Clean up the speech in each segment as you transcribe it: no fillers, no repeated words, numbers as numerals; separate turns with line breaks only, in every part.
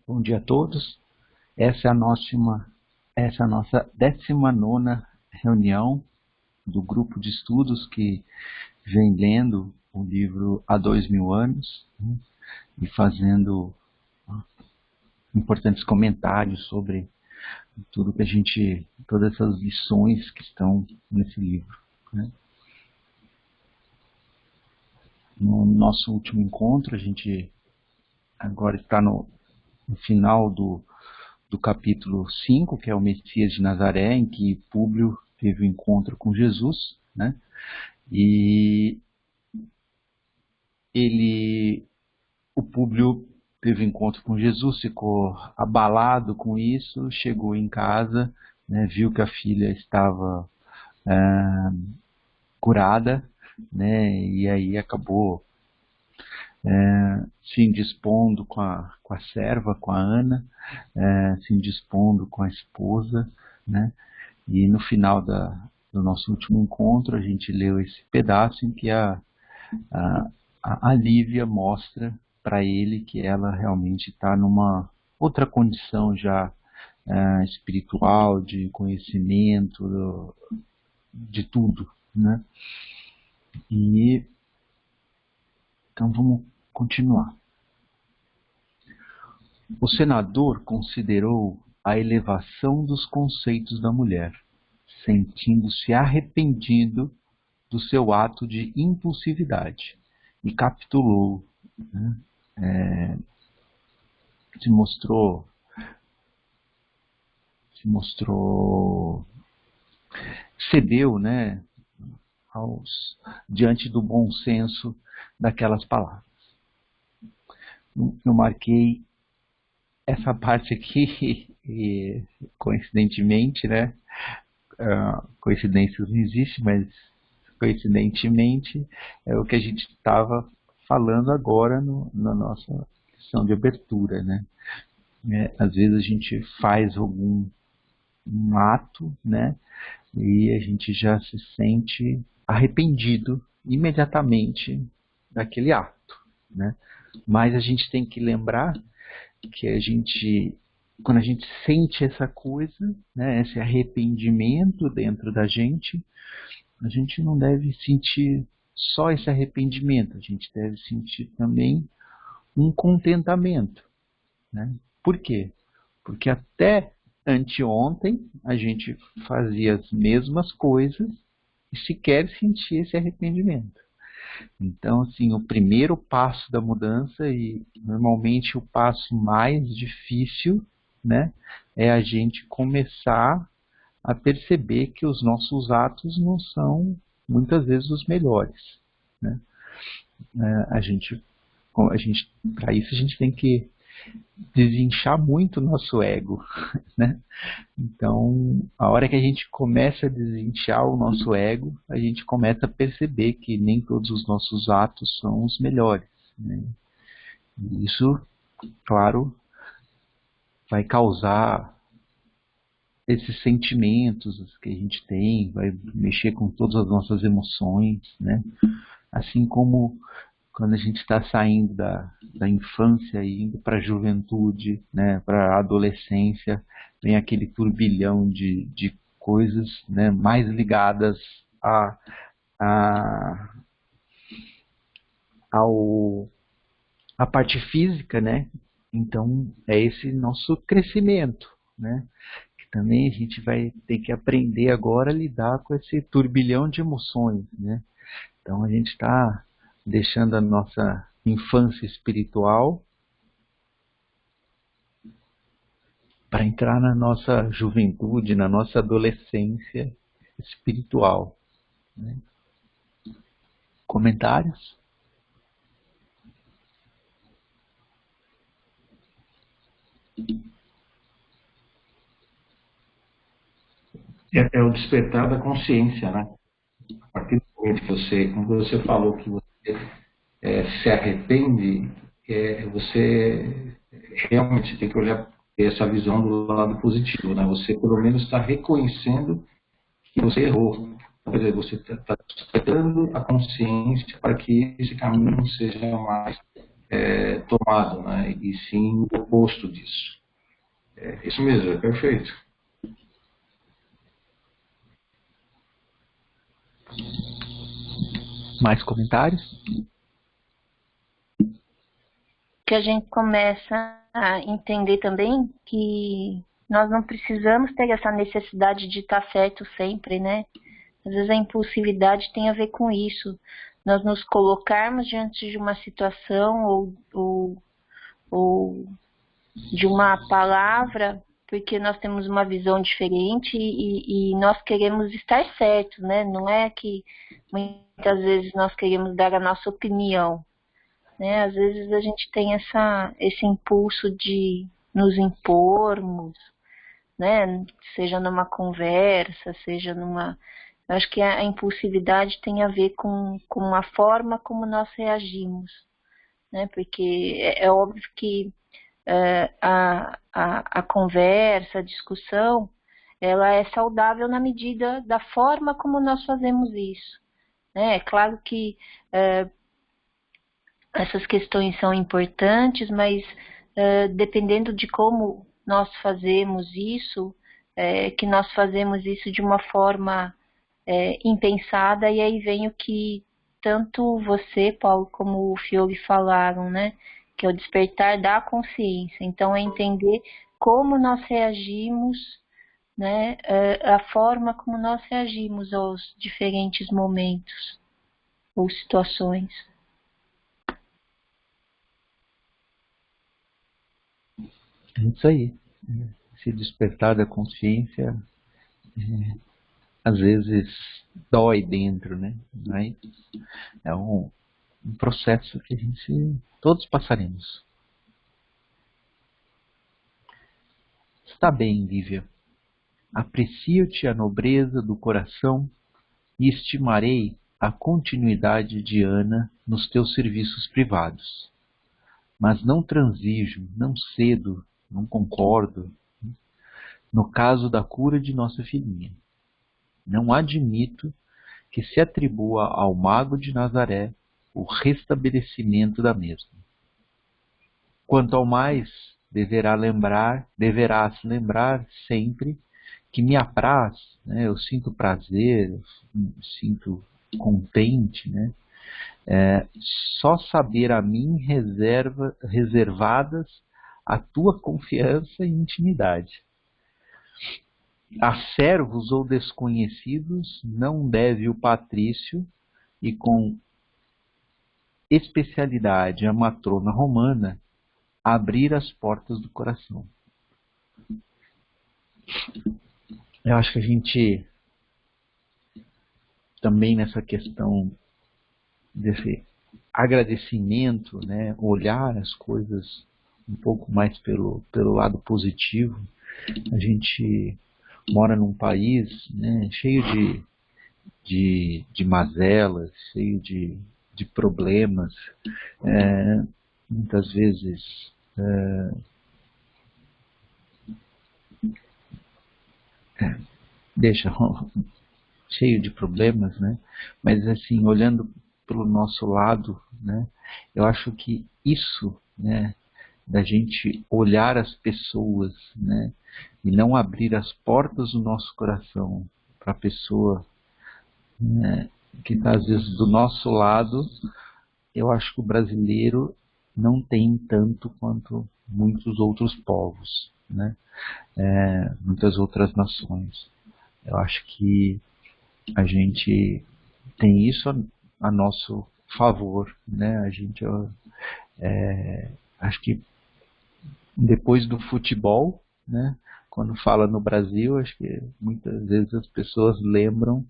Bom dia a todos. Essa é a nossa 19ª reunião do grupo de estudos que vem lendo o livro há 2000 anos, né, e fazendo importantes comentários sobre tudo que todas essas lições que estão nesse livro, né. No nosso último encontro, a gente agora está no final do capítulo 5, que é o Messias de Nazaré, em que Públio teve o encontro com Jesus, né? E o Públio teve o encontro com Jesus, ficou abalado com isso, chegou em casa, né, viu que a filha estava curada, né, e aí acabou se indispondo com a serva, com a Ana, se indispondo com a esposa, né? E no final do nosso último encontro, a gente leu esse pedaço em que a Lívia mostra para ele que ela realmente está numa outra condição já espiritual, de conhecimento, de tudo, né? E então vamos continuar. O senador considerou a elevação dos conceitos da mulher, sentindo-se arrependido do seu ato de impulsividade, e capitulou, né? Se mostrou, cedeu, né, diante do bom senso daquelas palavras. Eu marquei essa parte aqui, e, coincidentemente, né, coincidências não existem, mas coincidentemente é o que a gente estava falando agora na nossa sessão de abertura, né? Às vezes a gente faz um ato, né, e a gente já se sente arrependido imediatamente daquele ato, né? Mas a gente tem que lembrar que quando a gente sente essa coisa, né, esse arrependimento dentro da gente, a gente não deve sentir só esse arrependimento, a gente deve sentir também um contentamento, né? Por quê? Porque até anteontem a gente fazia as mesmas coisas e sequer sentia esse arrependimento. Então, assim, o primeiro passo da mudança, e normalmente o passo mais difícil, né, é a gente começar a perceber que os nossos atos não são muitas vezes os melhores, né? Para isso a gente tem que desinchar muito o nosso ego, né? Então, a hora que a gente começa a desinchar o nosso ego, a gente começa a perceber que nem todos os nossos atos são os melhores, né? E isso, claro, vai causar esses sentimentos que a gente tem, vai mexer com todas as nossas emoções, né? Assim como quando a gente está saindo da infância e indo para a juventude, né, para a adolescência, vem aquele turbilhão de coisas, né, mais ligadas a, a, a parte física, né? Então é esse nosso crescimento, né? Que também a gente vai ter que aprender agora a lidar com esse turbilhão de emoções, né? Então a gente está deixando a nossa infância espiritual para entrar na nossa juventude, na nossa adolescência espiritual, né? Comentários?
É o despertar da consciência, né? A partir do momento que quando você falou que você se arrepende, você realmente tem que olhar essa visão do lado positivo, né? Você pelo menos está reconhecendo que você errou. Quer dizer, você está despertando a consciência para que esse caminho seja mais tomado, né? E sim o oposto disso. Isso mesmo, é perfeito.
Mais comentários?
Que a gente começa a entender também que nós não precisamos ter essa necessidade de estar certo sempre, né? Às vezes a impulsividade tem a ver com isso. Nós nos colocarmos diante de uma situação ou de uma palavra porque nós temos uma visão diferente e nós queremos estar certos, né? Não é que muitas vezes nós queremos dar a nossa opinião, né? Às vezes a gente tem esse impulso de nos impormos, né? Seja numa conversa, seja numa... Eu acho que a impulsividade tem a ver com a forma como nós reagimos, né? Porque é óbvio que a conversa, a discussão, ela é saudável na medida da forma como nós fazemos isso, né? É claro que essas questões são importantes, mas dependendo de como nós fazemos isso, que nós fazemos isso de uma forma impensada, e aí vem o que tanto você, Paulo, como o Fiore falaram, né? Que é o despertar da consciência. Então, é entender como nós reagimos, né? A forma como nós reagimos aos diferentes momentos ou situações.
É isso aí. Se despertar da consciência, às vezes dói dentro, né? Mas é um processo que a gente todos passaremos. Está bem, Lívia. Aprecio-te a nobreza do coração e estimarei a continuidade de Ana nos teus serviços privados. Mas não transijo, não cedo, não concordo no caso da cura de nossa filhinha. Não admito que se atribua ao mago de Nazaré o restabelecimento da mesma. Quanto ao mais, deverás lembrar sempre que me apraz, né? Eu sinto prazer, eu me sinto contente, né? Só saber a mim reservadas a tua confiança e intimidade. A servos ou desconhecidos não deve o patrício, e com especialidade a matrona romana, abrir as portas do coração. Eu acho que a gente também nessa questão desse agradecimento, né, olhar as coisas um pouco mais pelo lado positivo. A gente mora num país, né, cheio de mazelas, cheio de problemas, muitas vezes deixa cheio de problemas, né? Mas assim, olhando pelo nosso lado, né, eu acho que isso, né, da gente olhar as pessoas, né, e não abrir as portas do nosso coração para a pessoa, né, que está às vezes do nosso lado, eu acho que o brasileiro não tem tanto quanto muitos outros povos, né, muitas outras nações. Eu acho que a gente tem isso a nosso favor, né? A gente, acho que depois do futebol, né? Quando fala no Brasil, acho que muitas vezes as pessoas lembram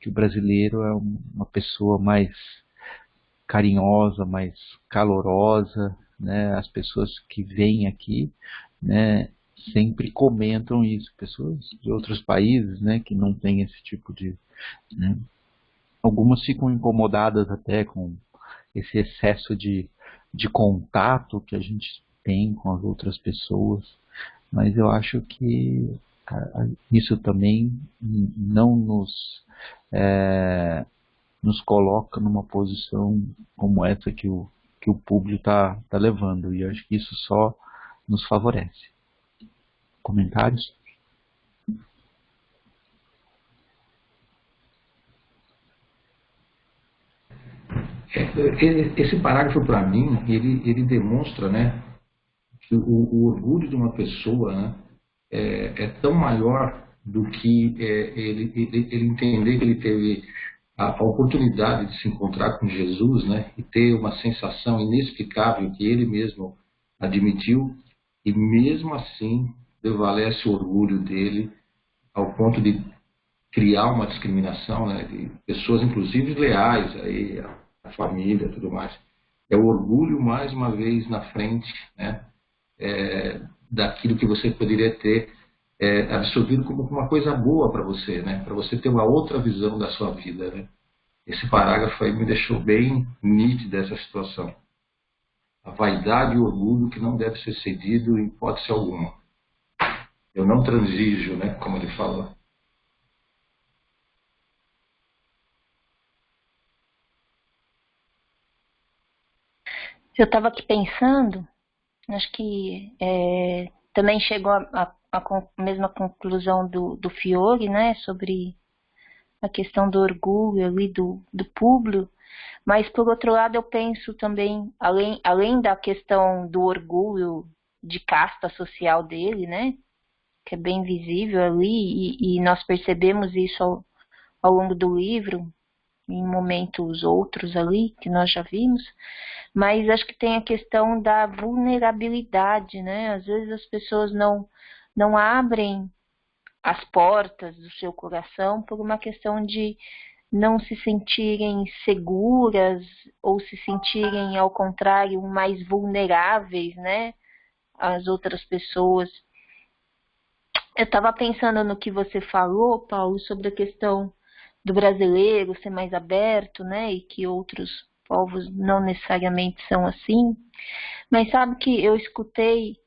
que o brasileiro é uma pessoa mais carinhosa, mais calorosa, né? As pessoas que vêm aqui, né, sempre comentam isso. Pessoas de outros países, né, que não têm esse tipo de... né? Algumas ficam incomodadas até com esse excesso de contato que a gente tem com as outras pessoas, mas eu acho que isso também não nos coloca numa posição como essa que o que o público está levando. E eu acho que isso só nos favorece. Comentários?
Esse parágrafo, para mim, ele demonstra, né, que o orgulho de uma pessoa, né, é tão maior do que ele entender que ele teve a oportunidade de se encontrar com Jesus, né, e ter uma sensação inexplicável que ele mesmo admitiu, e mesmo assim prevalece o orgulho dele ao ponto de criar uma discriminação, né, de pessoas inclusive leais aí, a família, tudo mais. É o orgulho mais uma vez na frente, né, daquilo que você poderia ter absorvido como uma coisa boa para você, né, para você ter uma outra visão da sua vida, né. Esse parágrafo aí me deixou bem nítido essa situação. A vaidade e o orgulho que não deve ser cedido em hipótese alguma. Eu não transijo, né, como ele falou.
Eu estava aqui pensando, acho que também chegou a mesma conclusão do Fiore, né, sobre a questão do orgulho ali do Públio, mas por outro lado eu penso também, além da questão do orgulho de casta social dele, né, que é bem visível ali, e nós percebemos isso ao longo do livro, em momentos outros ali, que nós já vimos, mas acho que tem a questão da vulnerabilidade, né? Às vezes as pessoas não abrem as portas do seu coração por uma questão de não se sentirem seguras ou se sentirem, ao contrário, mais vulneráveis, né, às outras pessoas. Eu estava pensando no que você falou, Paulo, sobre a questão do brasileiro ser mais aberto, né, e que outros povos não necessariamente são assim. Mas sabe que eu escutei,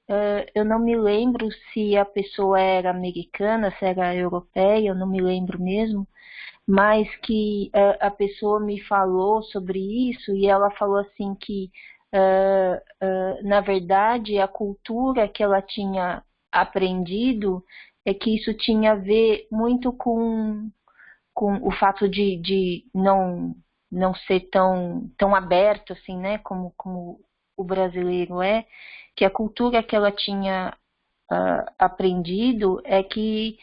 eu não me lembro se a pessoa era americana, se era europeia, eu não me lembro mesmo, mas que a pessoa me falou sobre isso e ela falou assim que, na verdade, a cultura que ela tinha aprendido é que isso tinha a ver muito com o fato de não ser tão aberto assim, né, como o brasileiro é, que a cultura que ela tinha aprendido é que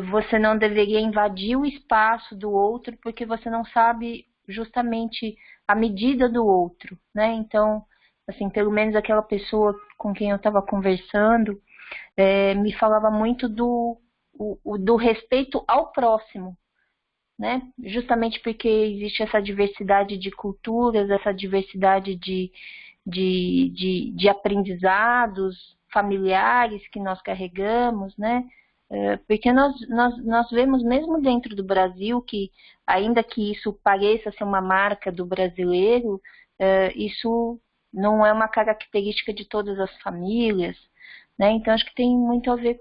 você não deveria invadir o espaço do outro porque você não sabe justamente a medida do outro, né? Então, assim, pelo menos aquela pessoa com quem eu estava conversando me falava muito do respeito ao próximo, né? Justamente porque existe essa diversidade de culturas, essa diversidade de aprendizados familiares que nós carregamos, né? Porque nós vemos mesmo dentro do Brasil que, ainda que isso pareça ser uma marca do brasileiro, isso não é uma característica de todas as famílias, né? Então acho que tem muito a ver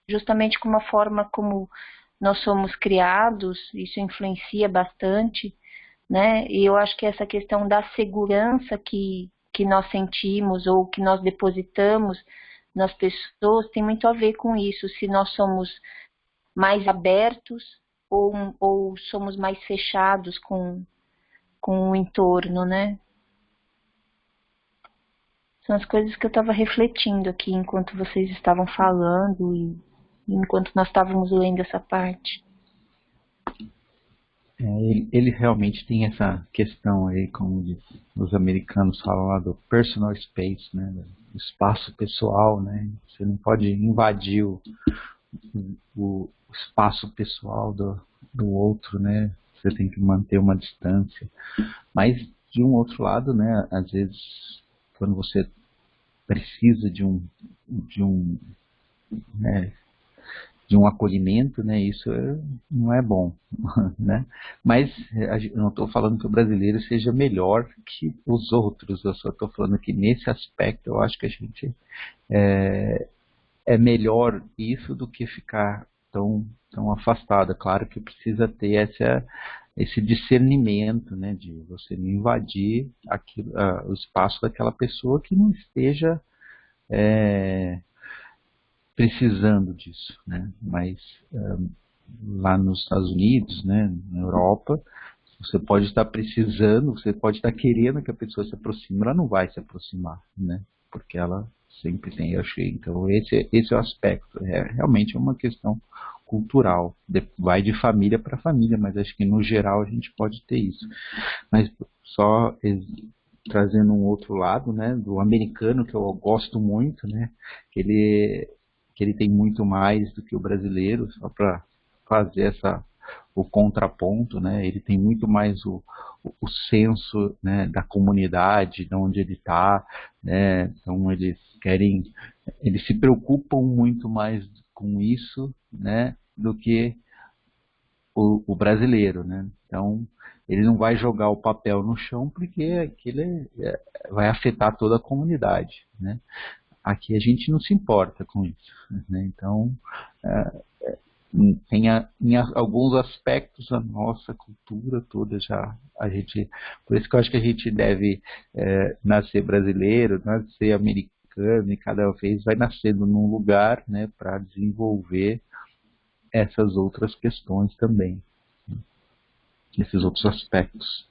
justamente com uma forma como nós somos criados, isso influencia bastante, né? E eu acho que essa questão da segurança que nós sentimos ou que nós depositamos nas pessoas tem muito a ver com isso, se nós somos mais abertos ou somos mais fechados com o entorno, né? São as coisas que eu estava refletindo aqui enquanto vocês estavam falando e enquanto nós estávamos lendo essa parte.
Ele realmente tem essa questão aí, como os americanos falam lá, do personal space, né, do espaço pessoal, né, você não pode invadir o espaço pessoal do outro, né, você tem que manter uma distância. Mas, de um outro lado, né, às vezes, quando você precisa de né, de um acolhimento, né? Isso não é bom, né? Mas eu não estou falando que o brasileiro seja melhor que os outros. Eu só estou falando que nesse aspecto eu acho que a gente é melhor isso do que ficar tão afastado. Claro que precisa ter esse discernimento, né, de você não invadir aquilo, o espaço daquela pessoa que não esteja precisando disso, né? Mas lá nos Estados Unidos, né, na Europa, você pode estar precisando, você pode estar querendo que a pessoa se aproxime, ela não vai se aproximar, né? Porque ela sempre tem, eu achei. Então esse é o aspecto. Realmente é uma questão cultural. Vai de família para família, mas acho que no geral a gente pode ter isso. Mas só trazendo um outro lado, né, do americano, que eu gosto muito, né, que ele tem muito mais do que o brasileiro, só para fazer o contraponto, né, ele tem muito mais o senso, né, da comunidade, de onde ele está, né, então eles se preocupam muito mais com isso, né, do que o brasileiro, né, então ele não vai jogar o papel no chão porque aquilo vai afetar toda a comunidade, né. Aqui a gente não se importa com isso, né, então em alguns aspectos a nossa cultura toda já por isso que eu acho que a gente deve nascer brasileiro, nascer americano, e cada vez vai nascendo num lugar, né, para desenvolver essas outras questões também, esses outros aspectos.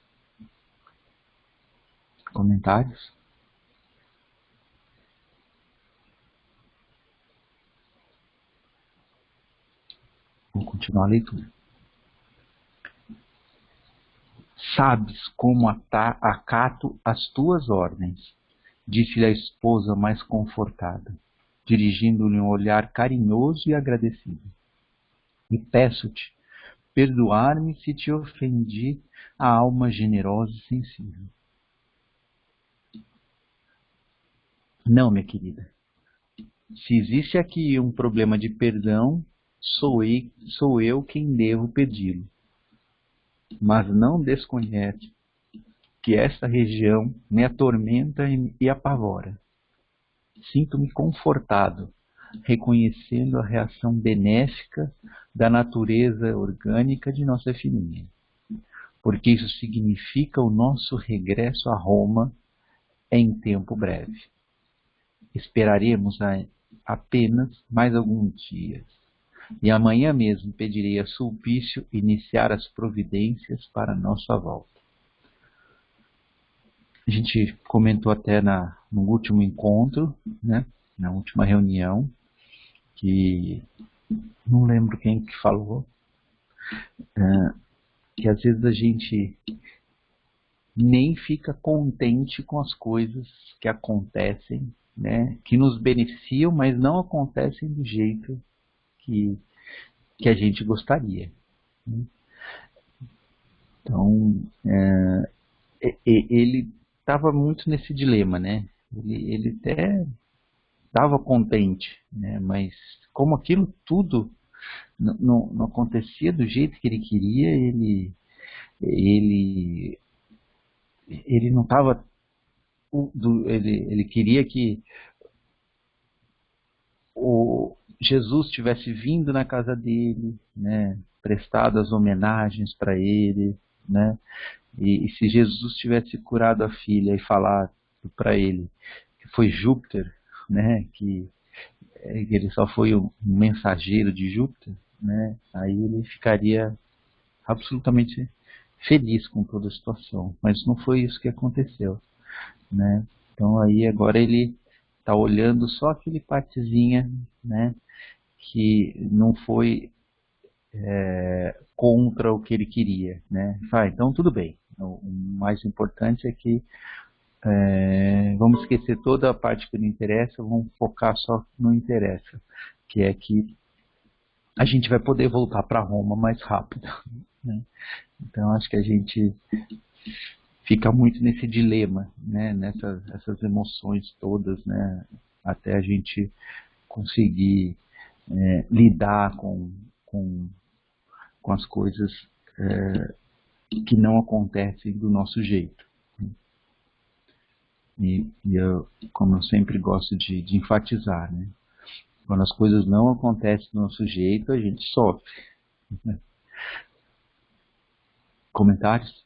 Comentários? Vou continuar a leitura. Sabes como acato as tuas ordens, disse-lhe a esposa mais confortada, dirigindo-lhe um olhar carinhoso e agradecido. E peço-te perdoar-me se te ofendi a alma generosa e sensível. Não, minha querida. Se existe aqui um problema de perdão, sou eu quem devo pedi-lo. Mas não desconhece que esta região me atormenta e apavora. Sinto-me confortado, reconhecendo a reação benéfica da natureza orgânica de nossa filhinha, porque isso significa o nosso regresso a Roma em tempo breve. Esperaremos apenas mais alguns dias, e amanhã mesmo pedirei a Sulpício iniciar as providências para nossa volta. A gente comentou até no último encontro, né, na última reunião, que não lembro quem que falou, que às vezes a gente nem fica contente com as coisas que acontecem, né, que nos beneficiam, mas não acontecem do jeito que a gente gostaria, né? Então, ele estava muito nesse dilema, né? Ele até estava contente, né? Mas como aquilo tudo não acontecia do jeito que ele queria, ele não estava, ele queria que Jesus tivesse vindo na casa dele, né? Prestado as homenagens para ele, né? E se Jesus tivesse curado a filha e falado para ele que foi Júpiter, né, que ele só foi um mensageiro de Júpiter, né, aí ele ficaria absolutamente feliz com toda a situação. Mas não foi isso que aconteceu, né? Então aí agora ele está olhando só aquele partezinha, né, que não foi contra o que ele queria, né? Então tudo bem. O mais importante é que vamos esquecer toda a parte que não interessa, vamos focar só no que não interessa, que é que a gente vai poder voltar para Roma mais rápido, né? Então acho que a gente fica muito nesse dilema, né? Essas emoções todas, né? Até a gente conseguir lidar com as coisas que não acontecem do nosso jeito. E eu, como eu sempre gosto de enfatizar, né? Quando as coisas não acontecem do nosso jeito, a gente sofre, né? Comentários?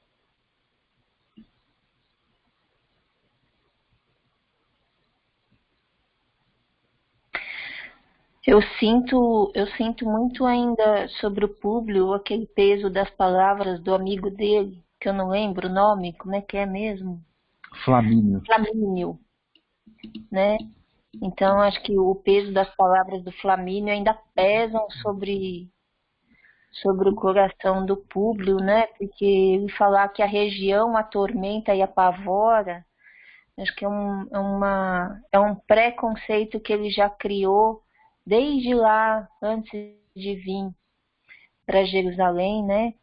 Eu sinto muito ainda sobre o Públio, aquele peso das palavras do amigo dele, que eu não lembro o nome, como é que é mesmo?
Flamínio.
Flamínio, né? Então, acho que o peso das palavras do Flamínio ainda pesam sobre o coração do Públio, né? Porque ele falar que a região atormenta e apavora, acho que é um preconceito que ele já criou desde lá, antes de vir para Jerusalém, né?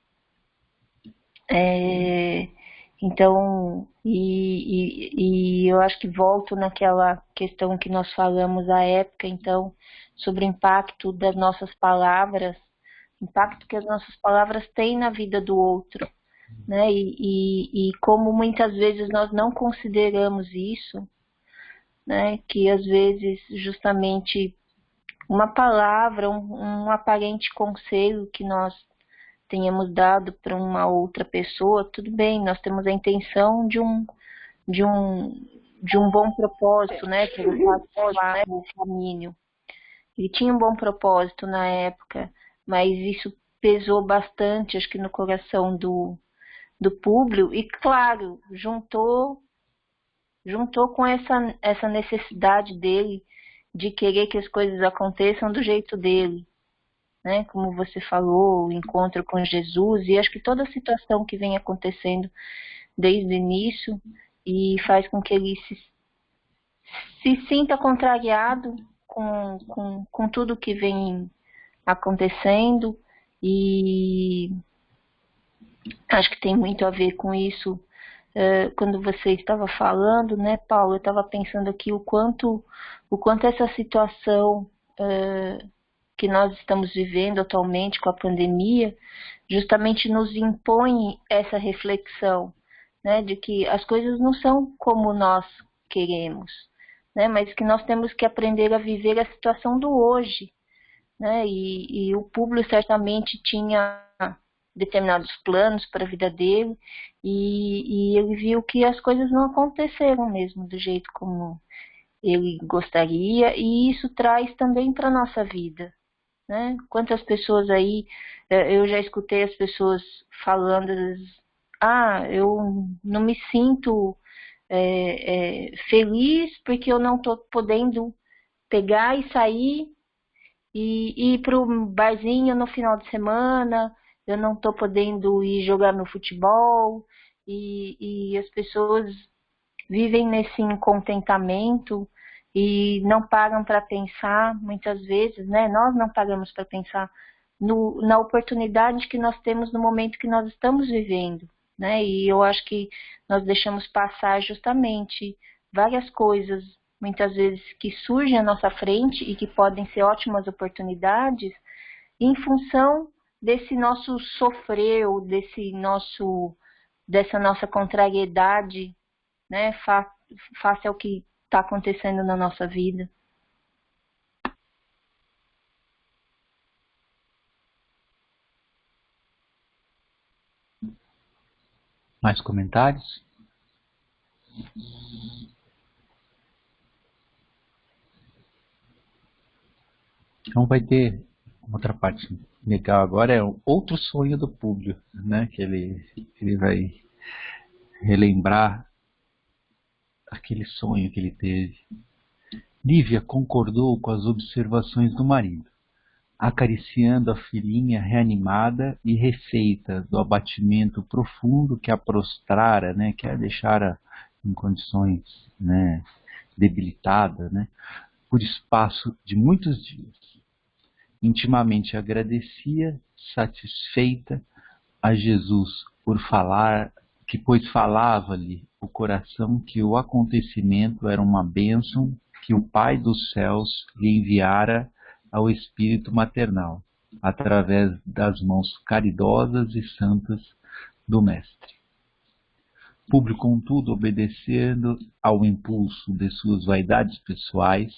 Então, e eu acho que volto naquela questão que nós falamos à época, então, sobre o impacto das nossas palavras, impacto que as nossas palavras têm na vida do outro, né? E como muitas vezes nós não consideramos isso, né? Que às vezes justamente uma palavra, um aparente conselho que nós tenhamos dado para uma outra pessoa, tudo bem, nós temos a intenção de um, de um bom propósito, né? Pelo fato do caminho. Ele tinha um bom propósito na época, mas isso pesou bastante, acho que no coração do Públio, e claro, juntou com essa necessidade dele de querer que as coisas aconteçam do jeito dele, né? Como você falou, o encontro com Jesus, e acho que toda a situação que vem acontecendo desde o início e faz com que ele se sinta contrariado com tudo que vem acontecendo, e acho que tem muito a ver com isso. Quando você estava falando, né, Paulo, eu estava pensando aqui o quanto essa situação que nós estamos vivendo atualmente com a pandemia justamente nos impõe essa reflexão, né, de que as coisas não são como nós queremos, né, mas que nós temos que aprender a viver a situação do hoje, né, e o Públio certamente tinha determinados planos para a vida dele, e ele viu que as coisas não aconteceram mesmo do jeito como ele gostaria, e isso traz também para a nossa vida, né? Quantas pessoas aí, eu já escutei as pessoas falando, eu não me sinto feliz porque eu não estou podendo pegar e sair e ir para o barzinho no final de semana, eu não estou podendo ir jogar meu futebol, e as pessoas vivem nesse incontentamento e não param para pensar, muitas vezes, né? Nós não paramos para pensar na oportunidade que nós temos no momento que nós estamos vivendo, né? E eu acho que nós deixamos passar justamente várias coisas, muitas vezes, que surgem à nossa frente e que podem ser ótimas oportunidades, em função desse nosso sofrer, ou dessa nossa contrariedade, né, face ao que está acontecendo na nossa vida.
Mais comentários? Então vai ter outra parte legal agora, é outro sonho do Públio, né? Que ele vai relembrar aquele sonho que ele teve. Lívia concordou com as observações do marido, acariciando a filhinha reanimada e refeita do abatimento profundo que a prostrara, né, que a deixara em condições, né, debilitada, né, por espaço de muitos dias. Intimamente agradecia, satisfeita a Jesus por falar, que pois falava-lhe o coração que o acontecimento era uma bênção que o Pai dos céus lhe enviara ao espírito maternal, através das mãos caridosas e santas do Mestre. Públio, contudo, obedecendo ao impulso de suas vaidades pessoais,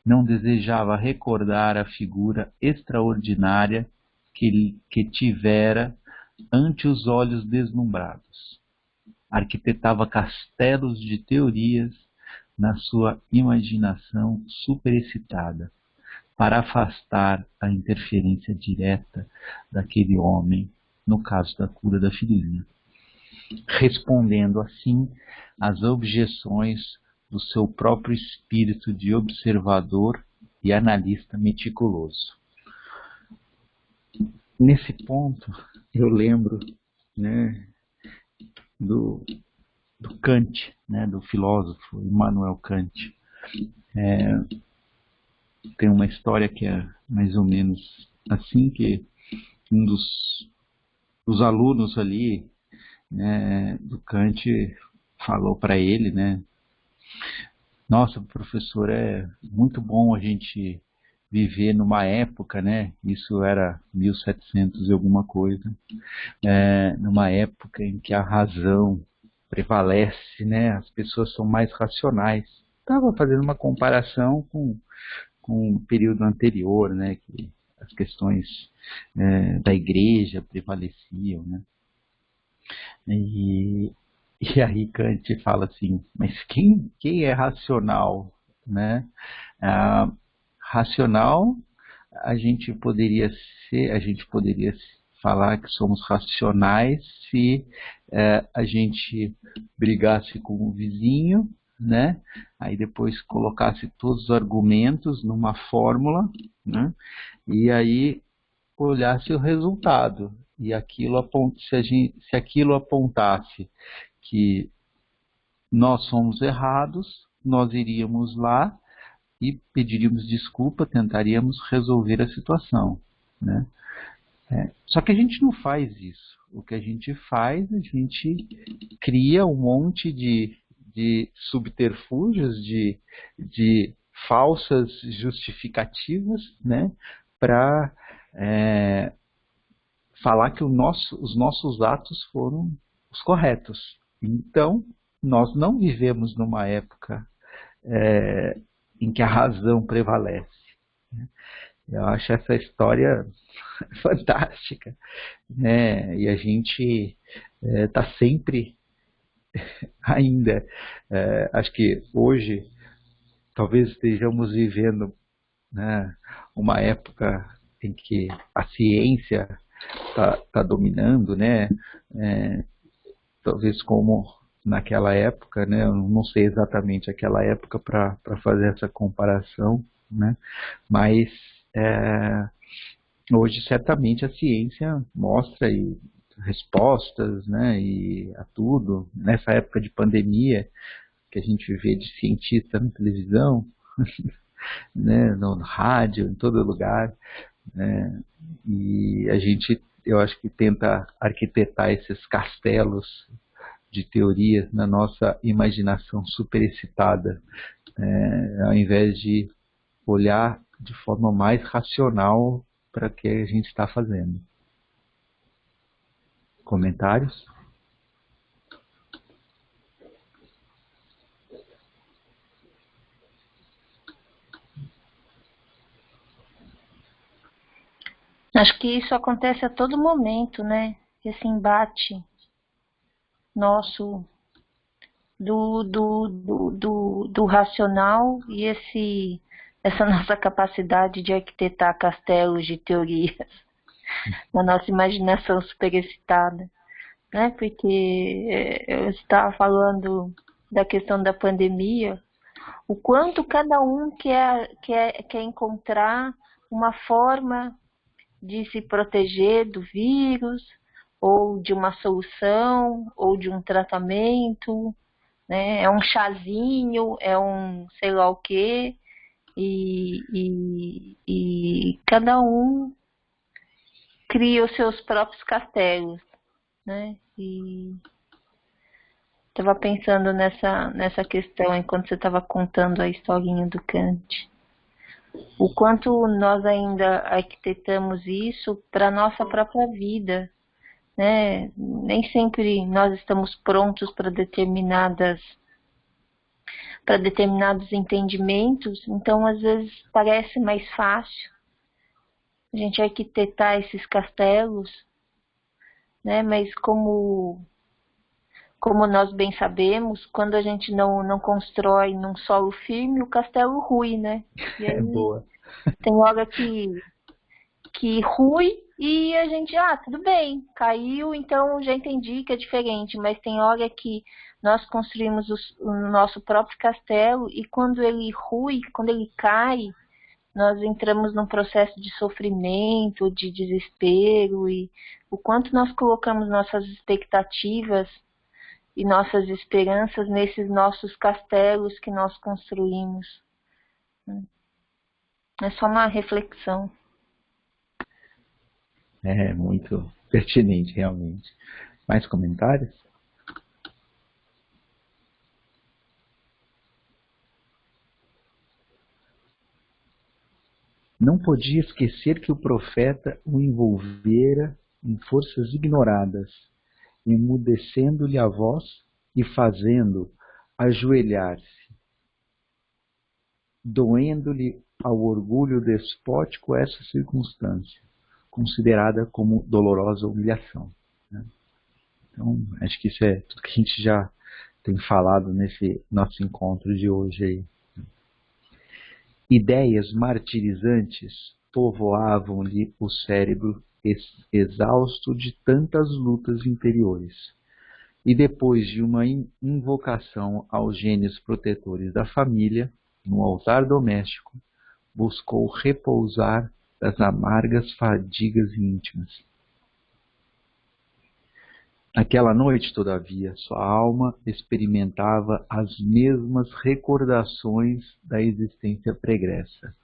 não desejava recordar a figura extraordinária que tivera ante os olhos deslumbrados. Arquitetava castelos de teorias na sua imaginação superexcitada, para afastar a interferência direta daquele homem, no caso da cura da filhinha, respondendo assim às objeções do seu próprio espírito de observador e analista meticuloso. Nesse ponto, eu lembro, né, do Kant, né, do filósofo Immanuel Kant. Tem uma história que é mais ou menos assim, que um dos alunos ali, né, do Kant falou para ele, né, nossa, professor, é muito bom a gente viver numa época, né, isso era 1700 e alguma coisa, numa época em que a razão prevalece, né, as pessoas são mais racionais. Estava fazendo uma comparação com o período anterior, né, que as questões da igreja prevaleciam, né. E aí Kant fala assim, mas quem é racional, né? Racional, a gente poderia falar que somos racionais se a gente brigasse com o vizinho, né? Aí depois colocasse todos os argumentos numa fórmula, né? E aí olhasse o resultado. E se aquilo apontasse que nós somos errados, nós iríamos lá e pediríamos desculpa, tentaríamos resolver a situação, né? Só que a gente não faz isso. O que a gente faz, a gente cria um monte de subterfúgios, de falsas justificativas, né, para falar que os nossos atos foram os corretos. Então, nós não vivemos numa época em que a razão prevalece. Eu acho essa história fantástica, né? E a gente está sempre ainda, acho que hoje talvez estejamos vivendo, né, uma época em que a ciência está dominando, né? Talvez como naquela época, né? Eu não sei exatamente aquela época para fazer essa comparação, né? Mas hoje certamente a ciência mostra respostas, né? E a tudo. Nessa época de pandemia que a gente vê de cientista na televisão, né? No rádio, em todo lugar, né? E a gente, eu acho que tenta arquitetar esses castelos de teorias na nossa imaginação superexcitada, ao invés de olhar de forma mais racional para o que a gente está fazendo. Comentários?
Acho que isso acontece a todo momento, né? Esse embate nosso do racional e essa nossa capacidade de arquitetar castelos de teorias na nossa imaginação superexcitada, né? Porque eu estava falando da questão da pandemia, o quanto cada um quer encontrar uma forma de se proteger do vírus, ou de uma solução, ou de um tratamento, né? É um chazinho, é um sei lá o quê, e cada um cria os seus próprios castelos, né? E estava pensando nessa questão enquanto você estava contando a historinha do Kant. O quanto nós ainda arquitetamos isso para a nossa própria vida, né? Nem sempre nós estamos prontos para determinados entendimentos, então às vezes parece mais fácil a gente arquitetar esses castelos né? Mas como nós bem sabemos, quando a gente não constrói num solo firme, o castelo rui, né? E
É
aí
boa.
tem hora que rui e a gente, tudo bem, caiu, então já entendi que é diferente, mas tem hora que nós construímos o nosso próprio castelo e quando ele rui, quando ele cai, nós entramos num processo de sofrimento, de desespero e o quanto nós colocamos nossas expectativas e nossas esperanças nesses nossos castelos que nós construímos. É só uma reflexão.
É muito pertinente, realmente. Mais comentários? Não podia esquecer que o profeta o envolvera em forças ignoradas, emudecendo-lhe a voz e fazendo ajoelhar-se, doendo-lhe ao orgulho despótico essa circunstância, considerada como dolorosa humilhação. Né? Então, acho que isso é tudo que a gente já tem falado nesse nosso encontro de hoje aí. Ideias martirizantes povoavam-lhe o cérebro exausto de tantas lutas interiores. E depois de uma invocação aos gênios protetores da família, no altar doméstico, buscou repousar das amargas fadigas íntimas. Naquela noite, todavia, sua alma experimentava as mesmas recordações da existência pregressa,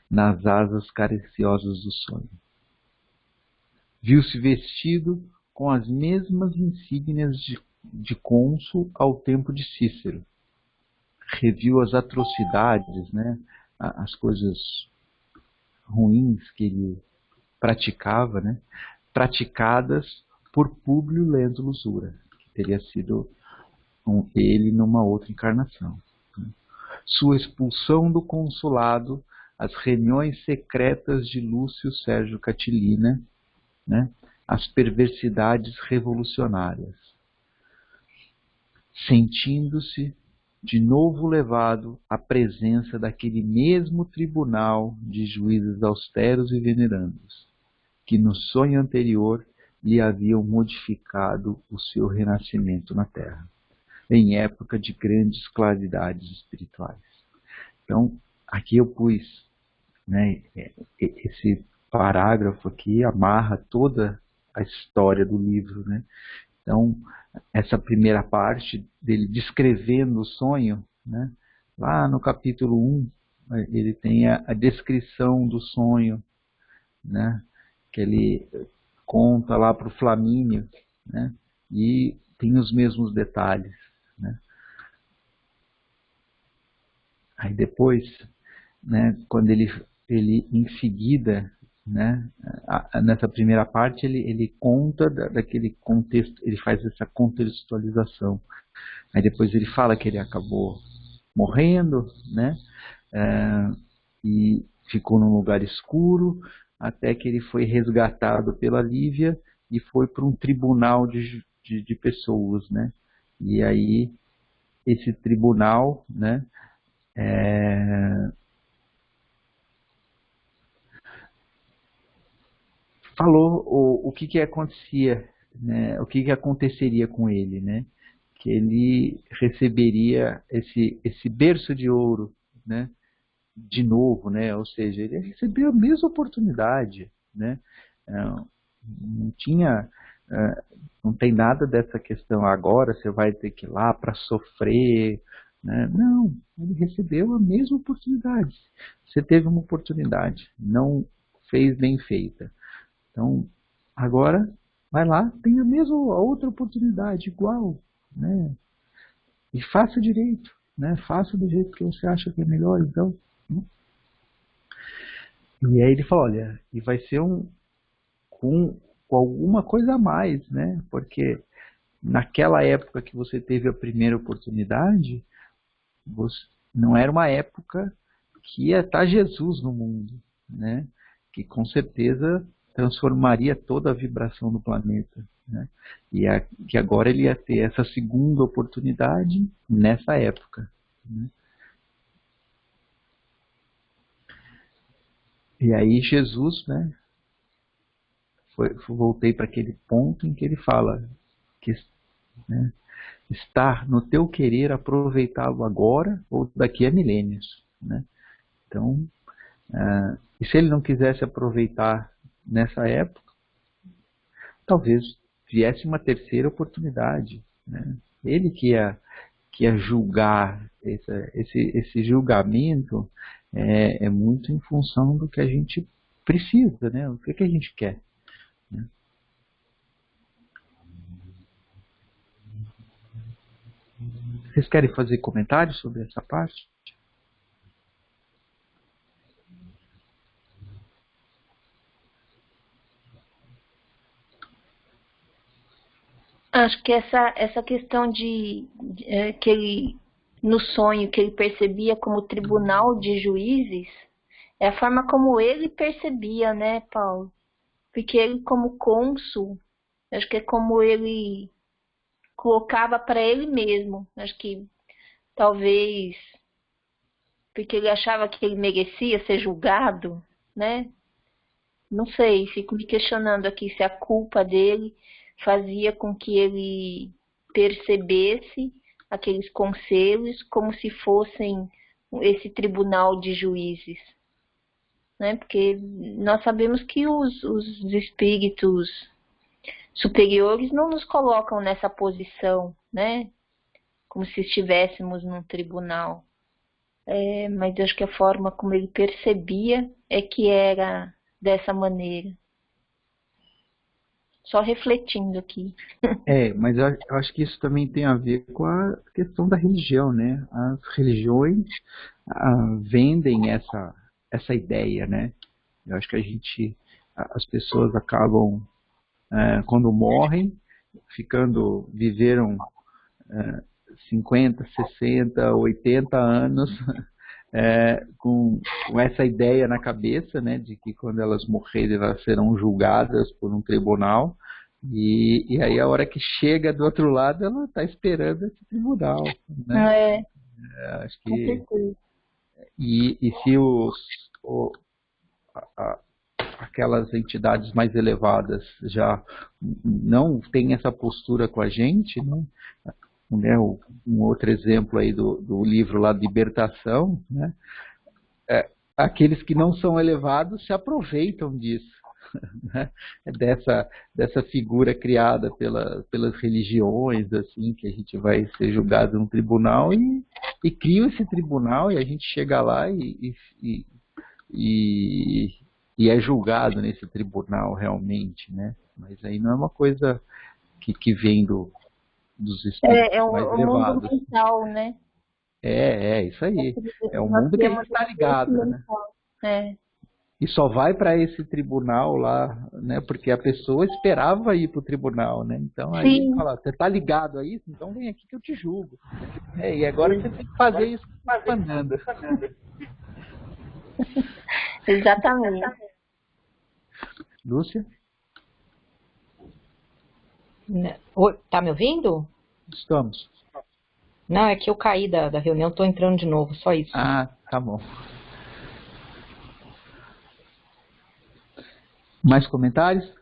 nas asas cariciosas do sonho. Viu-se vestido com as mesmas insígnias de cônsul ao tempo de Cícero. Reviu as atrocidades, né, as coisas ruins que ele praticava, né, praticadas por Públio Lentulus Sura, que teria sido ele numa outra encarnação. Sua expulsão do consulado, as reuniões secretas de Lúcio Sérgio Catilina, né, as perversidades revolucionárias. Sentindo-se de novo levado à presença daquele mesmo tribunal de juízes austeros e venerandos, que no sonho anterior lhe haviam modificado o seu renascimento na Terra, em época de grandes claridades espirituais. Então, aqui eu pus, né, esse parágrafo aqui amarra toda a história do livro, né? Então, essa primeira parte dele descrevendo o sonho, né? Lá no capítulo 1, ele tem a descrição do sonho, né? Que ele conta lá para o Flamínio, né? E tem os mesmos detalhes, né? Aí depois, né, quando ele em seguida, né, nessa primeira parte ele conta daquele contexto, ele faz essa contextualização. Aí depois ele fala que ele acabou morrendo, né, e ficou num lugar escuro, até que ele foi resgatado pela Lívia e foi para um tribunal de pessoas, né? E aí esse tribunal, né, falou o que acontecia, né, o que aconteceria com ele, né? Que ele receberia esse berço de ouro, né? De novo, né? Ou seja, ele recebeu a mesma oportunidade, né? Não tinha, não tem nada dessa questão agora você vai ter que ir lá para sofrer, né? Não, ele recebeu a mesma oportunidade. Você teve uma oportunidade, não fez bem feita. Então, agora vai lá, tem a outra oportunidade igual, né? E faça direito, né? Faça do jeito que você acha que é melhor, então. E aí ele fala, olha, e vai ser com alguma coisa a mais, né? Porque naquela época que você teve a primeira oportunidade, não era uma época que ia estar Jesus no mundo, né? Que com certeza transformaria toda a vibração do planeta, né? Que agora ele ia ter essa segunda oportunidade nessa época, né? E aí Jesus, né, voltei para aquele ponto em que ele fala que, né, está no teu querer aproveitá-lo agora ou daqui a milênios, né? Então, e se ele não quisesse aproveitar nessa época, talvez viesse uma terceira oportunidade, né? Ele que ia julgar, esse julgamento é muito em função do que a gente precisa, né? O que a gente quer, né? Vocês querem fazer comentários sobre essa parte?
Acho que essa questão que ele, no sonho, que ele percebia como tribunal de juízes, é a forma como ele percebia, né, Paulo? Porque ele, como cônsul, acho que é como ele colocava para ele mesmo. Acho que talvez porque ele achava que ele merecia ser julgado, né? Não sei, fico me questionando aqui se a culpa dele fazia com que ele percebesse aqueles conselhos como se fossem esse tribunal de juízes, né? Porque nós sabemos que os espíritos superiores não nos colocam nessa posição, né? Como se estivéssemos num tribunal. Mas acho que a forma como ele percebia é que era dessa maneira. Só refletindo aqui.
Mas eu acho que isso também tem a ver com a questão da religião, né? As religiões vendem essa ideia, né? Eu acho que as pessoas acabam, quando morrem, viveram 50, 60, 80 anos com essa ideia na cabeça, né, de que quando elas morrerem elas serão julgadas por um tribunal, e aí a hora que chega do outro lado ela está esperando esse tribunal, né? Acho que e se aquelas entidades mais elevadas já não têm essa postura com a gente, né? Um outro exemplo aí do livro lá, Libertação, né? Aqueles que não são elevados se aproveitam disso, né? Dessa figura criada pelas religiões, assim, que a gente vai ser julgado num tribunal e cria esse tribunal e a gente chega lá e é julgado nesse tribunal realmente, né? Mas aí não é uma coisa que vem dos espíritos mais elevados.
Mundo mental, né?
Isso aí. É o mundo que a gente está ligado, né? E só vai para esse tribunal lá, né? Porque a pessoa esperava ir para o tribunal, né? Então aí ele fala, você está ligado a isso? Então vem aqui que eu te julgo. E agora você tem que fazer isso andando.
Exatamente.
Lúcia?
Oi, tá me ouvindo?
Estamos.
Não, é que eu caí da reunião, tô entrando de novo, só isso.
Tá bom. Mais comentários?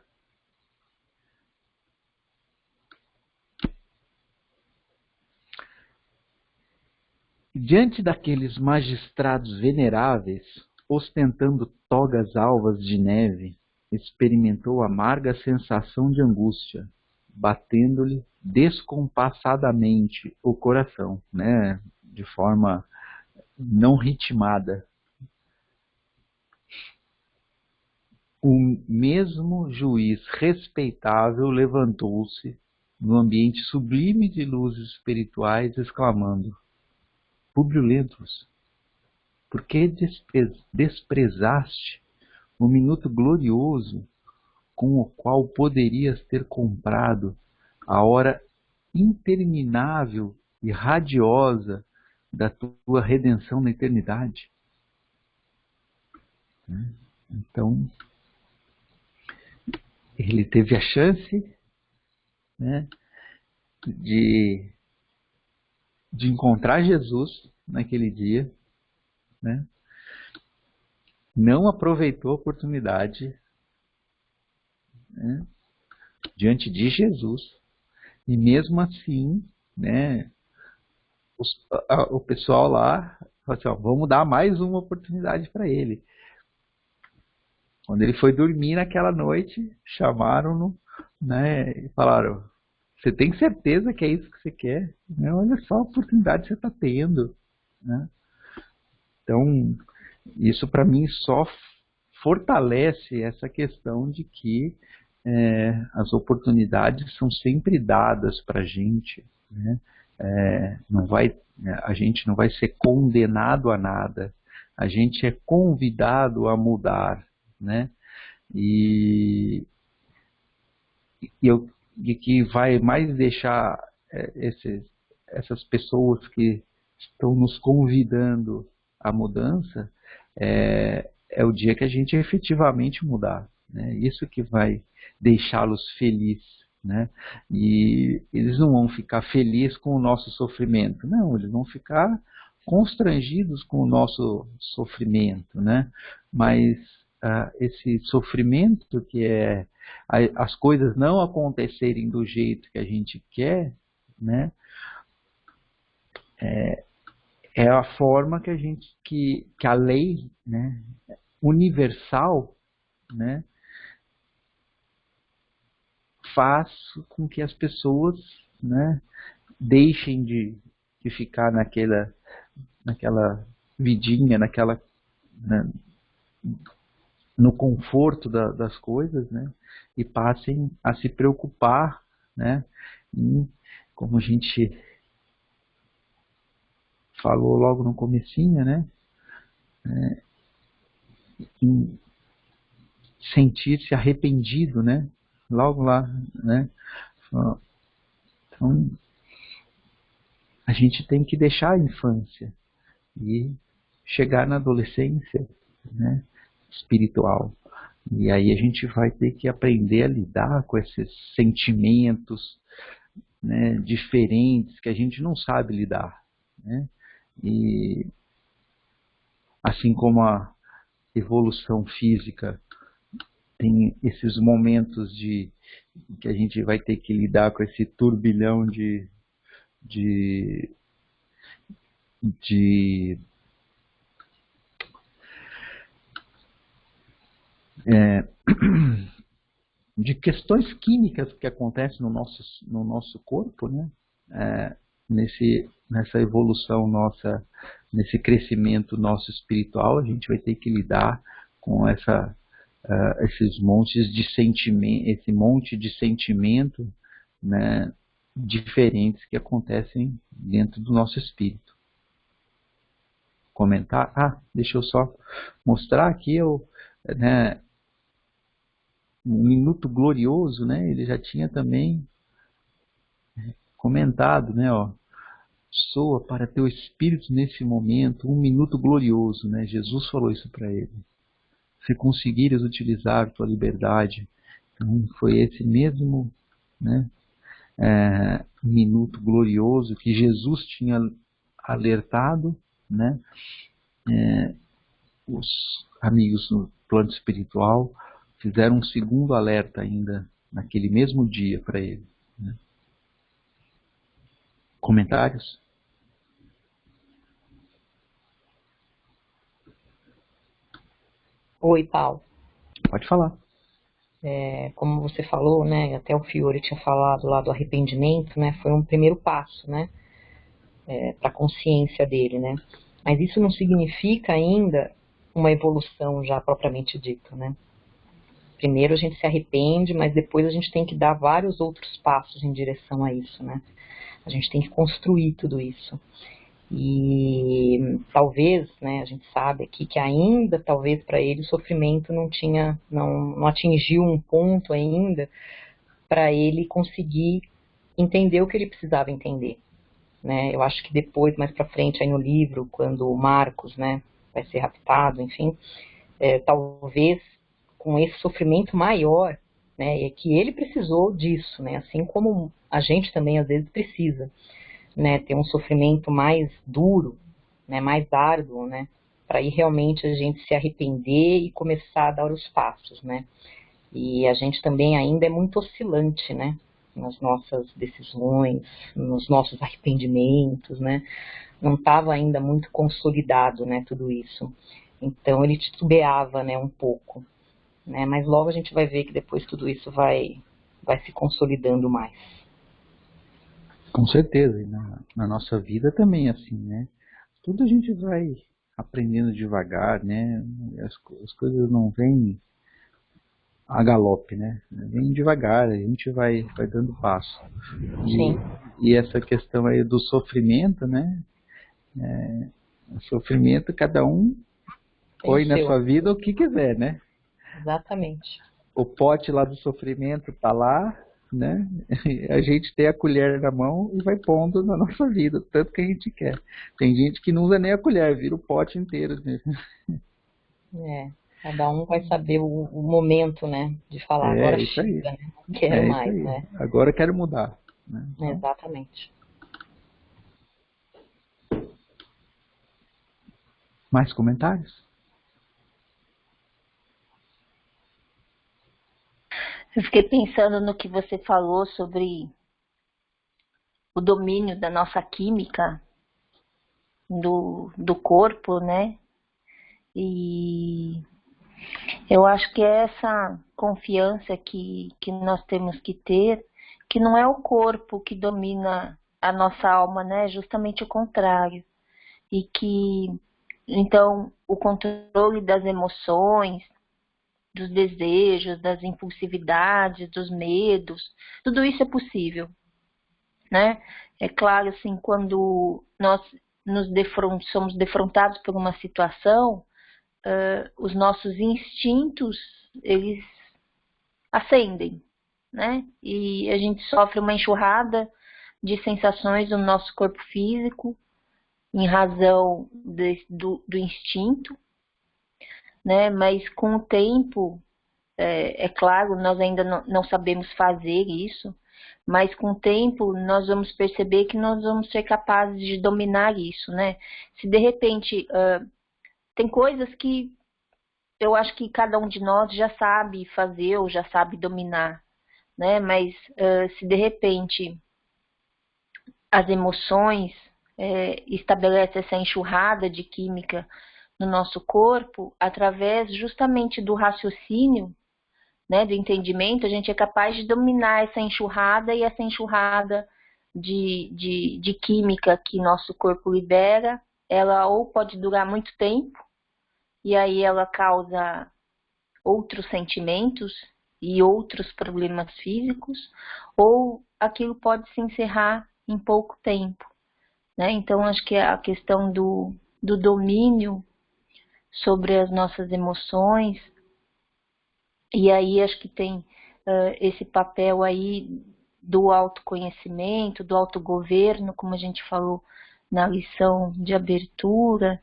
Diante daqueles magistrados veneráveis, ostentando togas alvas de neve, experimentou amarga sensação de angústia, batendo-lhe descompassadamente o coração, né, de forma não ritmada. O mesmo juiz respeitável levantou-se no ambiente sublime de luzes espirituais, exclamando: Públio Lentulus, por que desprezaste o minuto glorioso com o qual poderias ter comprado a hora interminável e radiosa da tua redenção na eternidade? Então, ele teve a chance né, de encontrar Jesus naquele dia, né, não aproveitou a oportunidade, né, diante de Jesus, e mesmo assim, né, o pessoal lá falou assim, ó, vamos dar mais uma oportunidade para ele. Quando ele foi dormir naquela noite, chamaram-no, né, e falaram, você tem certeza que é isso que você quer? Né? Olha só a oportunidade que você está tendo. Né? Então, isso para mim só fortalece essa questão de que as oportunidades são sempre dadas para a gente. Né? A gente não vai ser condenado a nada. A gente é convidado a mudar. Né? E que vai mais deixar essas pessoas que estão nos convidando à mudança é o dia que a gente efetivamente mudar. Né? Isso que vai deixá-los felizes. Né? E eles não vão ficar felizes com o nosso sofrimento. Não, eles vão ficar constrangidos com o nosso sofrimento. Né? Mas esse sofrimento que é as coisas não acontecerem do jeito que a gente quer, né, é a forma que a lei, né, universal, né, faz com que as pessoas, né, deixem de ficar naquela vidinha, né, no conforto das coisas, né, e passem a se preocupar, né, em, como a gente falou logo no comecinho, né, em sentir-se arrependido, né, logo lá, né. Então, a gente tem que deixar a infância e chegar na adolescência, né, espiritual. E aí a gente vai ter que aprender a lidar com esses sentimentos, né, diferentes que a gente não sabe lidar. Né? E assim como a evolução física tem esses momentos que a gente vai ter que lidar com esse turbilhão de questões químicas que acontecem no nosso corpo, né? Nessa evolução nossa, nesse crescimento nosso espiritual, a gente vai ter que lidar com esses montes de sentimento, esse monte de sentimento, né, diferentes que acontecem dentro do nosso espírito. Comentar? Deixa eu só mostrar aqui né, um minuto glorioso, né? Ele já tinha também comentado, né? Soa para teu espírito nesse momento um minuto glorioso, né? Jesus falou isso para ele. Se conseguires utilizar tua liberdade, então foi esse mesmo, né, minuto glorioso que Jesus tinha alertado, né, os amigos no plano espiritual fizeram um segundo alerta ainda naquele mesmo dia para ele. Né? Comentários?
Oi, Paulo.
Pode falar.
Como você falou, né, até o Fiore tinha falado lá do arrependimento, né, foi um primeiro passo, né, para a consciência dele, né. Mas isso não significa ainda uma evolução já propriamente dita, né. Primeiro a gente se arrepende, mas depois a gente tem que dar vários outros passos em direção a isso, né. A gente tem que construir tudo isso. E talvez, né, a gente sabe aqui que ainda, talvez para ele o sofrimento não atingiu um ponto ainda para ele conseguir entender o que ele precisava entender. Né? Eu acho que depois, mais para frente, aí no livro, quando o Marcos, né, vai ser raptado, enfim, talvez com esse sofrimento maior, né? E é que ele precisou disso, né? Assim como a gente também às vezes precisa, né? Ter um sofrimento mais duro, né? Mais árduo, né? Para aí realmente a gente se arrepender e começar a dar os passos, né? E a gente também ainda é muito oscilante, né? Nas nossas decisões, nos nossos arrependimentos, né? Não estava ainda muito consolidado, né? Tudo isso. Então ele titubeava, né? Um pouco, né? Mas logo a gente vai ver que depois tudo isso vai se consolidando mais.
Com certeza, e na nossa vida também é assim, né? Tudo a gente vai aprendendo devagar, né? As coisas não vêm a galope, né? Vem devagar, a gente vai dando passo.
Sim.
E essa questão aí do sofrimento, né? O sofrimento, cada um
Tem o
põe na
seu.
sua vida o que quiser, né?
Exatamente.
O pote lá do sofrimento tá lá, né? A gente tem a colher na mão e vai pondo na nossa vida, tanto que a gente quer. Tem gente que não usa nem a colher, vira o pote inteiro mesmo.
É. Cada um vai saber o momento, né? De falar, agora
É isso aí.
chega, né? Não quero
É isso
mais,
aí.
né?
Agora eu quero mudar, né? Então,
Exatamente.
mais comentários?
Eu fiquei pensando no que você falou sobre o domínio da nossa química do corpo, né? E eu acho que é essa confiança que nós temos que ter, que não é o corpo que domina a nossa alma, né? É justamente o contrário. E que, então, o controle das emoções, dos desejos, das impulsividades, dos medos, tudo isso é possível, né? É claro, assim, quando nós somos defrontados por uma situação, os nossos instintos, eles acendem, né? E a gente sofre uma enxurrada de sensações no nosso corpo físico, em razão do instinto, né? Mas com o tempo, é claro, nós ainda não sabemos fazer isso, mas com o tempo nós vamos perceber que nós vamos ser capazes de dominar isso, né? Se de repente tem coisas que eu acho que cada um de nós já sabe fazer ou já sabe dominar, né? Mas se de repente as emoções estabelecem essa enxurrada de química no nosso corpo, através justamente do raciocínio, né, do entendimento, a gente é capaz de dominar essa enxurrada, e essa enxurrada de química que nosso corpo libera, ela ou pode durar muito tempo, e aí ela causa outros sentimentos e outros problemas físicos, ou aquilo pode se encerrar em pouco tempo, né? Então, acho que a questão do domínio sobre as nossas emoções, e aí acho que tem esse papel aí do autoconhecimento, do autogoverno, como a gente falou na lição de abertura,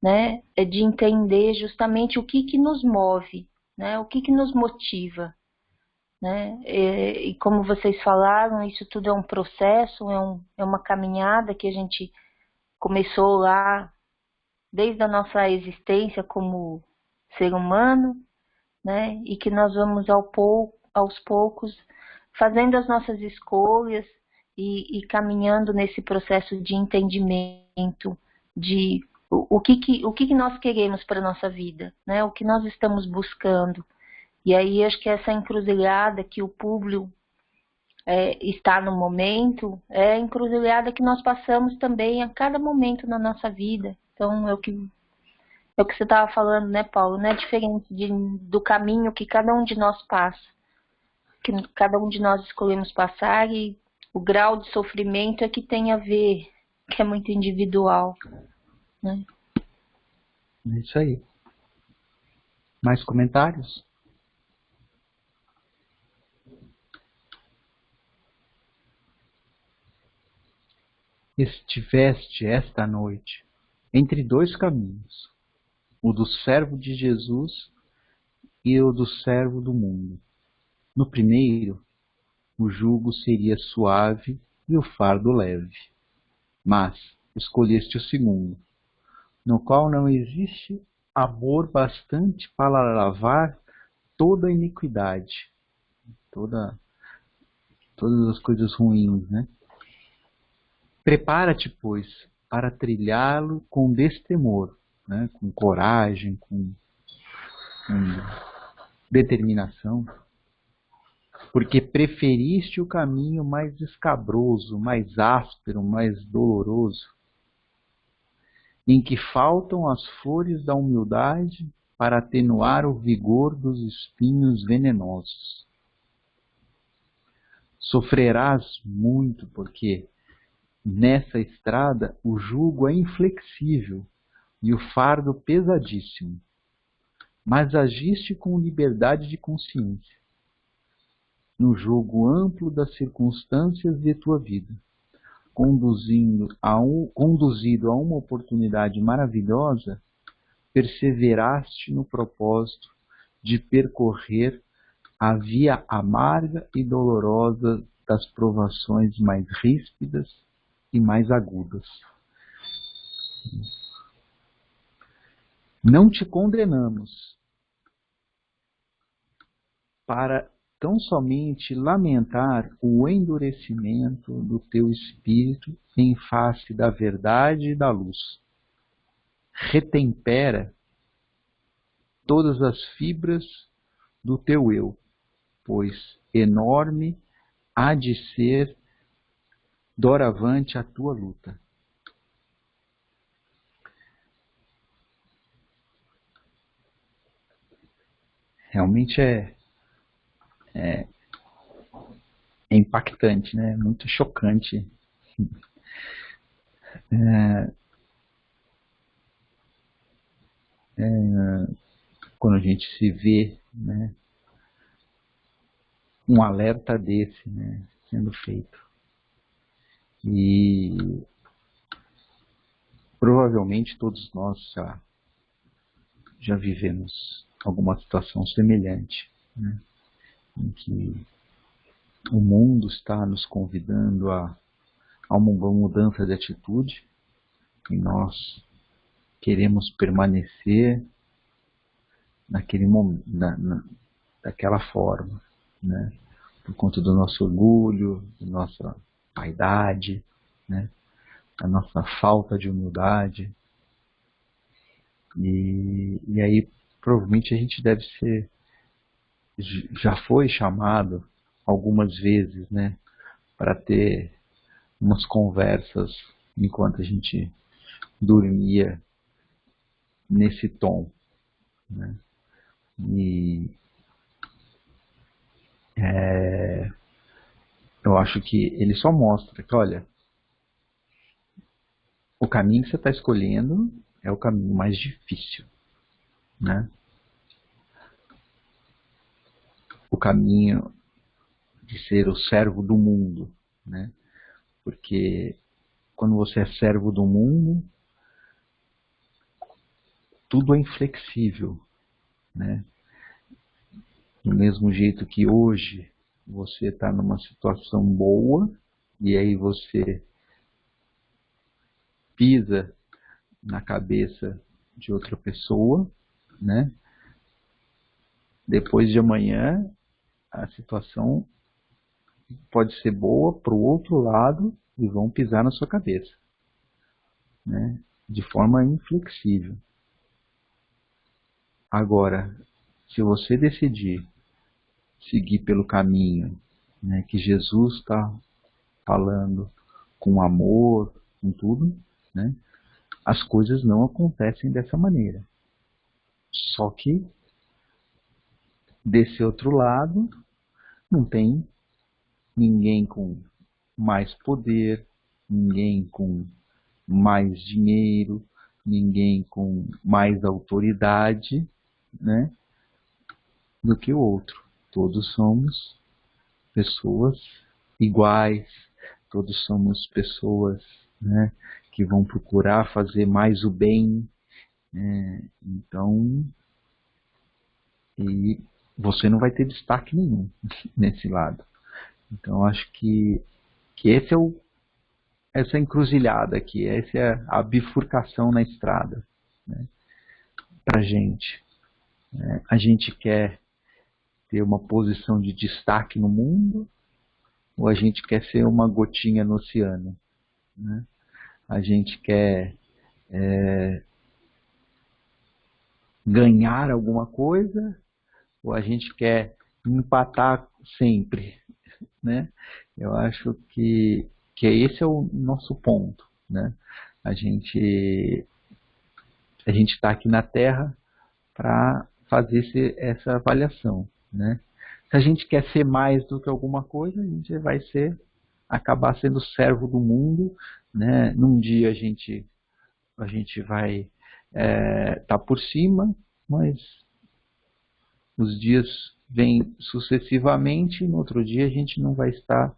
né? É de entender justamente o que nos move, né? O que nos motiva, né? E como vocês falaram, isso tudo é um processo, é uma caminhada que a gente começou lá desde a nossa existência como ser humano, né? E que nós vamos aos poucos fazendo as nossas escolhas e caminhando nesse processo de entendimento de o que nós queremos para a nossa vida, né? O que nós estamos buscando. E aí acho que essa encruzilhada que o Públio está no momento é a encruzilhada que nós passamos também a cada momento na nossa vida. Então é o que você estava falando, né, Paulo? Não é diferente do caminho que cada um de nós passa, que cada um de nós escolhemos passar, e o grau de sofrimento é que tem a ver, que é muito individual, né?
É isso aí. Mais comentários? Estiveste esta noite entre dois caminhos, o do servo de Jesus e o do servo do mundo. No primeiro, o jugo seria suave e o fardo leve. Mas escolheste o segundo, no qual não existe amor bastante para lavar toda a iniquidade, todas as coisas ruins, né? Prepara-te, pois, para trilhá-lo com destemor, né? Com coragem, com determinação, porque preferiste o caminho mais escabroso, mais áspero, mais doloroso, em que faltam as flores da humildade para atenuar o vigor dos espinhos venenosos. Sofrerás muito, porque nessa estrada o jugo é inflexível e o fardo pesadíssimo, mas agiste com liberdade de consciência, no jogo amplo das circunstâncias de tua vida, conduzido a uma oportunidade maravilhosa, perseveraste no propósito de percorrer a via amarga e dolorosa das provações mais ríspidas e mais agudas. Não te condenamos para tão somente lamentar o endurecimento do teu espírito em face da verdade e da luz. Retempera todas as fibras do teu eu, pois enorme há de ser doravante a tua luta. Realmente é impactante, né? Muito chocante. Quando a gente se vê, né, um alerta desse, né, sendo feito. E provavelmente todos nós já vivemos alguma situação semelhante, né, em que o mundo está nos convidando a uma mudança de atitude e nós queremos permanecer naquele momento, daquela forma, né? Por conta do nosso orgulho, da nossa vaidade, né? Da nossa falta de humildade. E aí provavelmente a gente já foi chamado algumas vezes, né? Para ter umas conversas enquanto a gente dormia nesse tom, né? E eu acho que ele só mostra que, olha, o caminho que você está escolhendo é o caminho mais difícil, né? O caminho de ser o servo do mundo, né? Porque quando você é servo do mundo, tudo é inflexível, né? Do mesmo jeito que hoje você está numa situação boa e aí você pisa na cabeça de outra pessoa, né? Depois de amanhã a situação pode ser boa para o outro lado e vão pisar na sua cabeça, né? De forma inflexível. Agora, se você decidir seguir pelo caminho, né, que Jesus está falando, com amor, com tudo, né, as coisas não acontecem dessa maneira. Só que, desse outro lado, não tem ninguém com mais poder, ninguém com mais dinheiro, ninguém com mais autoridade, né, do que o outro. Todos somos pessoas iguais, todos somos pessoas, né, que vão procurar fazer mais o bem, né? Então, e você não vai ter destaque nenhum nesse lado. Então, acho que esse é essa encruzilhada aqui, essa é a bifurcação na estrada, né, para a gente. A gente quer ter uma posição de destaque no mundo ou a gente quer ser uma gotinha no oceano, né? A gente quer ganhar alguma coisa ou a gente quer empatar sempre, né? Eu acho que esse é o nosso ponto, né? A gente está aqui na Terra para fazer essa avaliação, né? Se a gente quer ser mais do que alguma coisa, a gente vai acabar sendo servo do mundo, né? Num dia a gente vai tá por cima, mas os dias vêm sucessivamente, no outro dia a gente não vai estar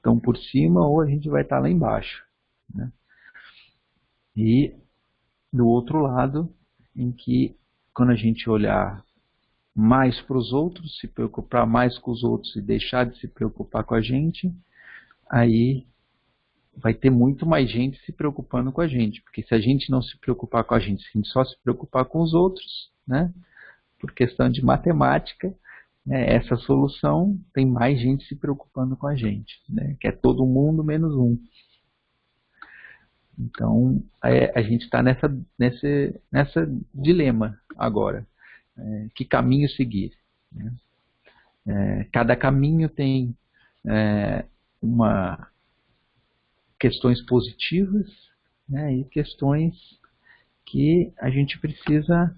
tão por cima ou a gente vai estar lá embaixo, né? E do outro lado, em que quando a gente olhar mais para os outros, se preocupar mais com os outros e deixar de se preocupar com a gente, aí vai ter muito mais gente se preocupando com a gente, porque se a gente não se preocupar com a gente, se a gente só se preocupar com os outros, né, por questão de matemática, né, essa solução tem mais gente se preocupando com a gente, né, que é todo mundo menos um. Então, a gente está nessa dilema agora. Que caminho seguir? Né? Cada caminho tem questões positivas, né, e questões que a gente precisa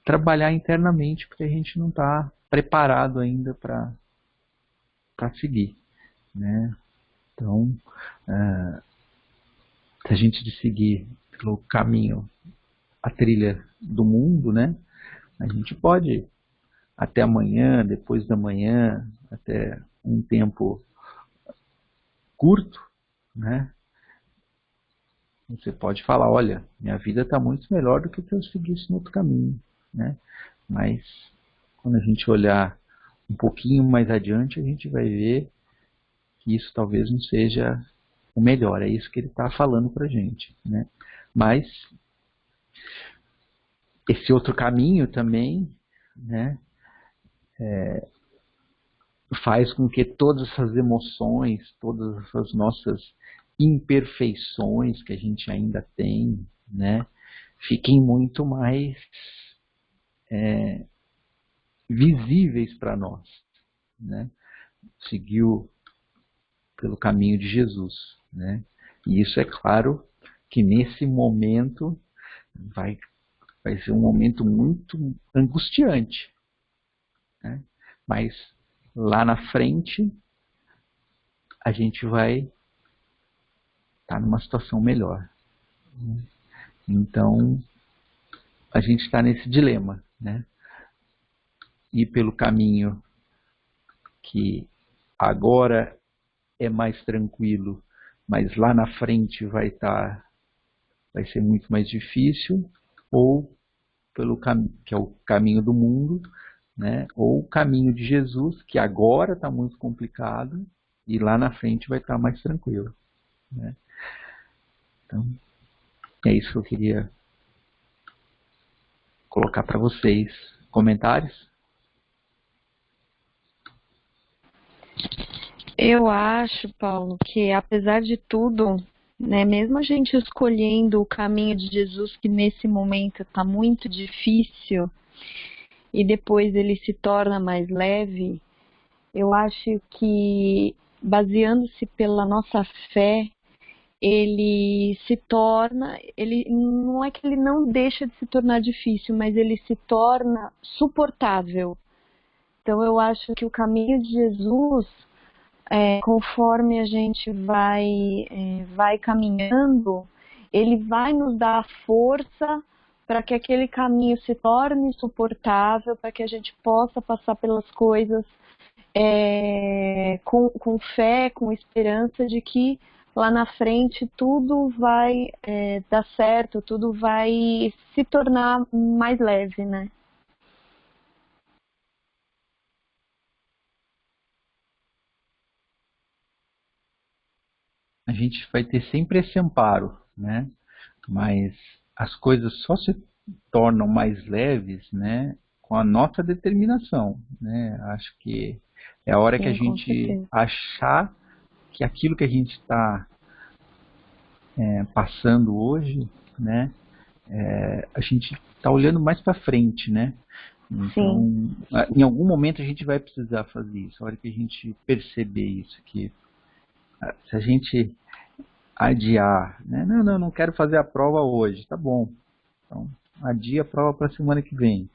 trabalhar internamente, porque a gente não está preparado ainda para seguir, né? Então, se a gente seguir pelo caminho, a trilha do mundo, né, a gente pode até amanhã, depois da manhã, até um tempo curto, né, você pode falar, olha, minha vida está muito melhor do que se eu seguisse no outro caminho, né? Mas quando a gente olhar um pouquinho mais adiante, a gente vai ver que isso talvez não seja o melhor. É isso que ele está falando para a gente, né? Mas esse outro caminho também, né, faz com que todas essas emoções, todas essas nossas imperfeições que a gente ainda tem, né, fiquem muito mais visíveis para nós, né? Seguiu pelo caminho de Jesus, né? E isso é claro que nesse momento vai ser um momento muito angustiante, né? Mas lá na frente a gente vai estar numa situação melhor, né? Então a gente está nesse dilema, né? Ir pelo caminho que agora é mais tranquilo, mas lá na frente vai ser muito mais difícil, ou pelo caminho que é o caminho do mundo, né? Ou o caminho de Jesus, que agora está muito complicado e lá na frente vai estar mais tranquilo, né? Então, é isso que eu queria colocar para vocês. Comentários?
Eu acho, Paulo, que apesar de tudo, né, mesmo a gente escolhendo o caminho de Jesus, que nesse momento está muito difícil, e depois ele se torna mais leve, eu acho que, baseando-se pela nossa fé, ele se torna, não é que ele não deixa de se tornar difícil, mas ele se torna suportável. Então eu acho que o caminho de Jesus, conforme a gente vai caminhando, ele vai nos dar a força para que aquele caminho se torne suportável, para que a gente possa passar pelas coisas com fé, com esperança de que lá na frente tudo vai dar certo, tudo vai se tornar mais leve, né?
a gente vai ter sempre esse amparo, né? Mas as coisas só se tornam mais leves, né, com a nossa determinação, né? Acho que é a hora que a
Sim, com
gente
certeza.
achar que aquilo que a gente está passando hoje, né, a gente está olhando mais para frente, né?
Sim,
Então, em algum momento a gente vai precisar fazer isso. A hora que a gente perceber isso, que se a gente adiar, né? Não quero fazer a prova hoje, tá bom. Então, adia a prova para a semana que vem.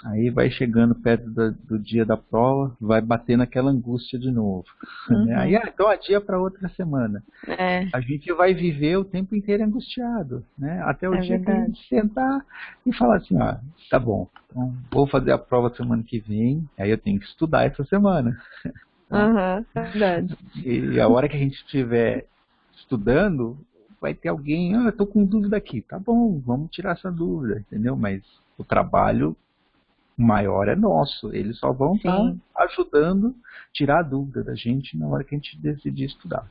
Aí vai chegando perto do dia da prova, vai bater naquela angústia de novo. Né? Aí, então adia para outra semana.
é,
A gente vai viver o tempo inteiro angustiado, né? Até o
é
dia que a
verdade.
gente sentar e falar assim, tá bom, então vou fazer a prova semana que vem, aí eu tenho que estudar essa semana. Então,
Verdade.
e a hora que a gente estiver estudando, vai ter alguém, eu estou com dúvida aqui, tá bom, vamos tirar essa dúvida, entendeu? Mas o trabalho maior é nosso, eles só vão estar
Sim,
ajudando a tirar a dúvida da gente na hora que a gente decidir estudar.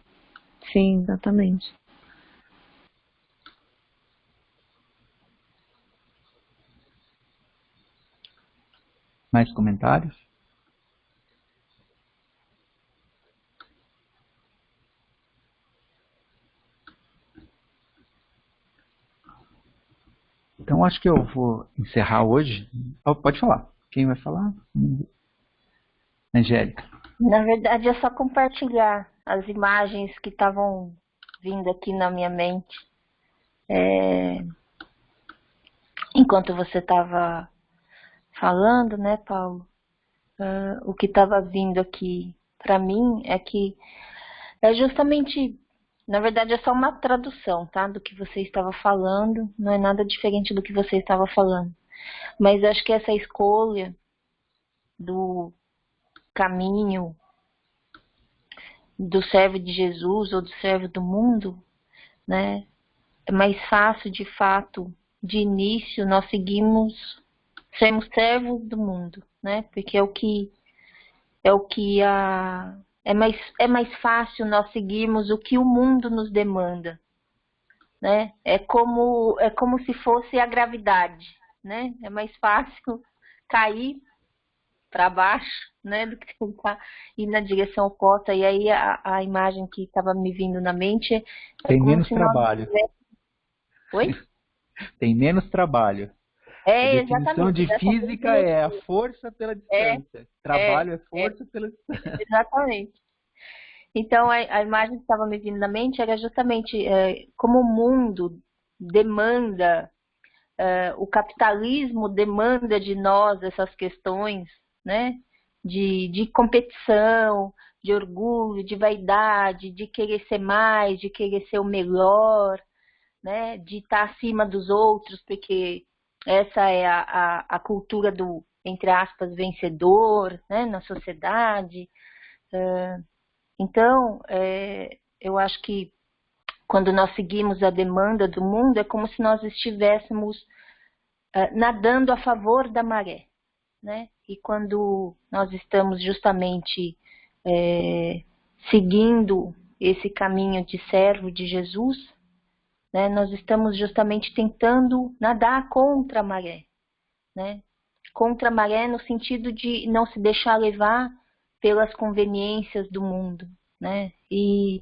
sim, exatamente.
Mais comentários? Então acho que eu vou encerrar hoje. Pode falar. Quem vai falar? Angélica.
Na verdade, é só compartilhar as imagens que estavam vindo aqui na minha mente. Enquanto você estava falando, né, Paulo? O que estava vindo aqui para mim é que é justamente, na verdade, é só uma tradução, tá? Do que você estava falando, não é nada diferente do que você estava falando. Mas acho que essa escolha do caminho do servo de Jesus ou do servo do mundo, né? É mais fácil, de fato, de início, nós seguimos, sermos servos do mundo, né? Porque é mais fácil nós seguirmos o que o mundo nos demanda, né? É como se fosse a gravidade, né? É mais fácil cair para baixo, né, do que tentar ir na direção oposta. E aí a imagem que estava me vindo na mente é
Tem
como
menos
se nós
trabalho.
estivéssemos... Oi?
Tem menos trabalho. A
É,
definição
exatamente,
de
exatamente
física é a
nesse...
força pela
É,
distância.
é,
Trabalho é
é,
força pela distância.
exatamente. Então, a imagem que estava me vindo na mente era justamente como o mundo demanda, o capitalismo demanda de nós essas questões, né? De competição, de orgulho, de vaidade, de querer ser mais, de querer ser o melhor, né? De estar acima dos outros, porque essa é a cultura do, entre aspas, vencedor, né? Na sociedade. Então, eu acho que quando nós seguimos a demanda do mundo, é como se nós estivéssemos nadando a favor da maré, né? E quando nós estamos justamente seguindo esse caminho de servo de Jesus, né? Nós estamos justamente tentando nadar contra a maré, né? Contra a maré no sentido de não se deixar levar pelas conveniências do mundo, né? E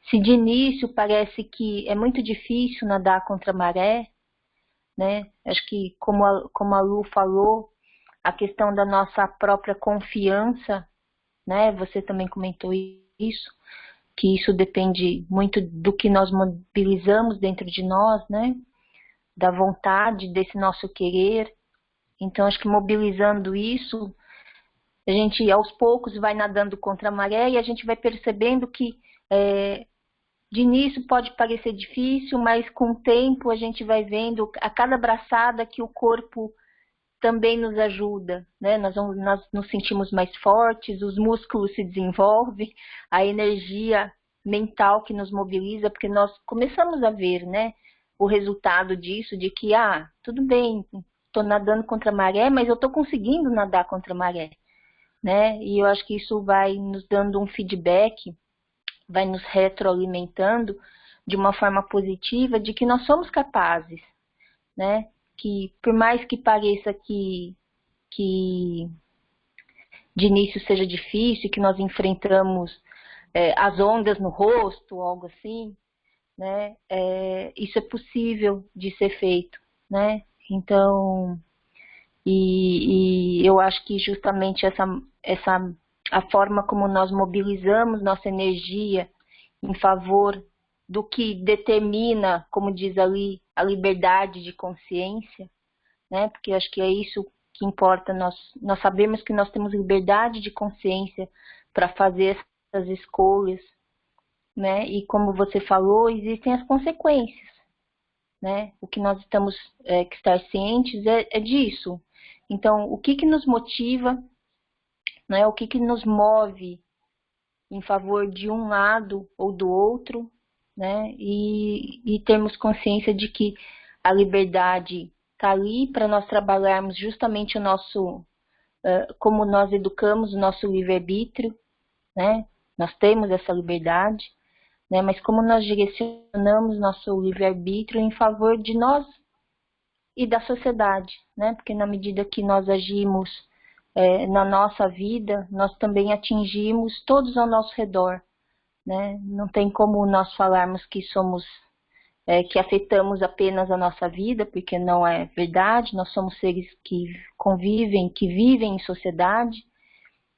se de início parece que é muito difícil nadar contra a maré, né? Acho que como a Lu falou, a questão da nossa própria confiança, né? Você também comentou isso, que isso depende muito do que nós mobilizamos dentro de nós, né? Da vontade, desse nosso querer. Então, acho que mobilizando isso, a gente aos poucos vai nadando contra a maré e a gente vai percebendo que de início pode parecer difícil, mas com o tempo a gente vai vendo a cada braçada que o corpo também nos ajuda, né? Nós nos sentimos mais fortes, os músculos se desenvolvem, a energia mental que nos mobiliza, porque nós começamos a ver, né, o resultado disso, de que, tudo bem, estou nadando contra a maré, mas eu estou conseguindo nadar contra a maré, né? E eu acho que isso vai nos dando um feedback vai nos retroalimentando de uma forma positiva de que nós somos capazes, né? Que por mais que pareça que de início seja difícil, que nós enfrentamos as ondas no rosto, algo assim, né? Isso é possível de ser feito, né? Então, e eu acho que justamente a forma como nós mobilizamos nossa energia em favor do que determina, como diz ali, a liberdade de consciência, né? Porque acho que é isso que importa, nós sabemos que nós temos liberdade de consciência para fazer essas escolhas, né? E como você falou, existem as consequências, né? O que nós estamos que estar cientes é disso. Então, o que nos motiva, né? O que nos move em favor de um lado ou do outro, né? E termos consciência de que a liberdade está ali para nós trabalharmos justamente o nosso, como nós educamos o nosso livre-arbítrio, né? Nós temos essa liberdade, né? Mas como nós direcionamos nosso livre-arbítrio em favor de nós e da sociedade, né? Porque na medida que nós agimos na nossa vida, nós também atingimos todos ao nosso redor, né? Não tem como nós falarmos que somos, que afetamos apenas a nossa vida, porque não é verdade, nós somos seres que convivem, que vivem em sociedade.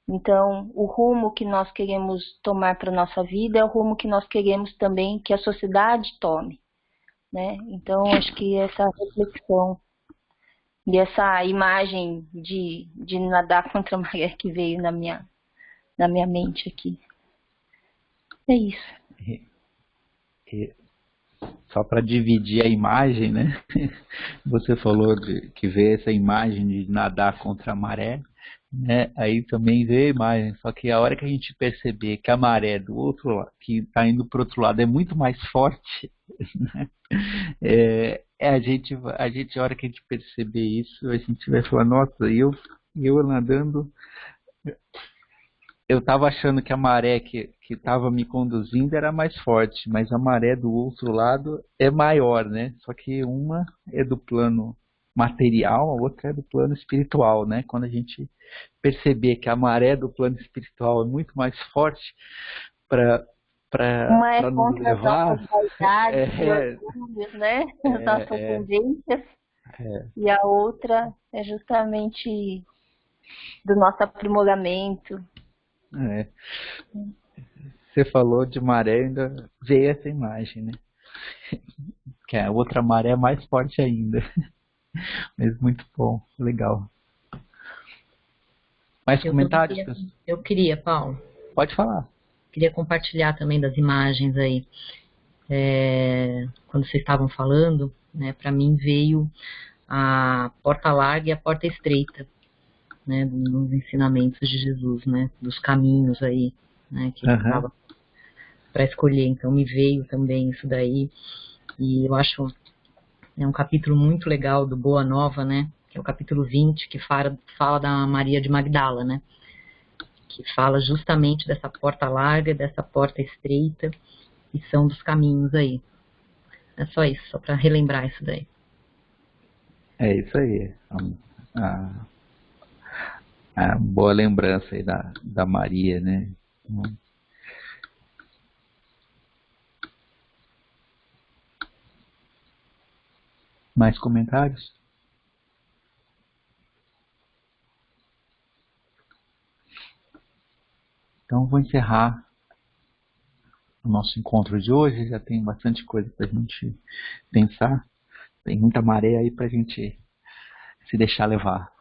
Então, o rumo que nós queremos tomar para a nossa vida é o rumo que nós queremos também que a sociedade tome, né? Então, acho que essa reflexão e essa imagem de nadar contra a maré que veio na minha mente aqui. É isso.
Só para dividir a imagem, né? Você falou que vê essa imagem de nadar contra a maré, né? Aí também vê a imagem, só que a hora que a gente perceber que a maré do outro lado, que está indo para o outro lado, é muito mais forte, né? A hora que a gente perceber isso, a gente vai falar, nossa, eu nadando, eu estava achando que a maré que estava me conduzindo era mais forte, mas a maré do outro lado é maior, né? Só que uma é do plano material, a outra é do plano espiritual, né? Quando a gente perceber que a maré do plano espiritual é muito mais forte para
uma é
nos
contra as
levar,
nossas vaidades e orgulhos, né? As nossas tendências. E a outra é justamente do nosso aprimoramento.
Você falou de maré, ainda veio essa imagem, né? Que a outra maré é mais forte ainda. Mas muito bom, legal. Mais comentários?
Eu queria, Paulo.
Pode falar.
Queria compartilhar também das imagens aí. Quando vocês estavam falando, né, para mim veio a porta larga e a porta estreita, né, nos ensinamentos de Jesus, né, dos caminhos aí, né, que ele estava para escolher. Então me veio também isso daí, e eu acho um capítulo muito legal do Boa Nova, né, que é o capítulo 20, que fala da Maria de Magdala, né, que fala justamente dessa porta larga, dessa porta estreita, e são dos caminhos aí. É só isso, só para relembrar isso daí.
É isso aí. A boa lembrança aí da Maria, né? Mais comentários? Então vou encerrar o nosso encontro de hoje. Já tem bastante coisa para a gente pensar. Tem muita maré aí para a gente se deixar levar.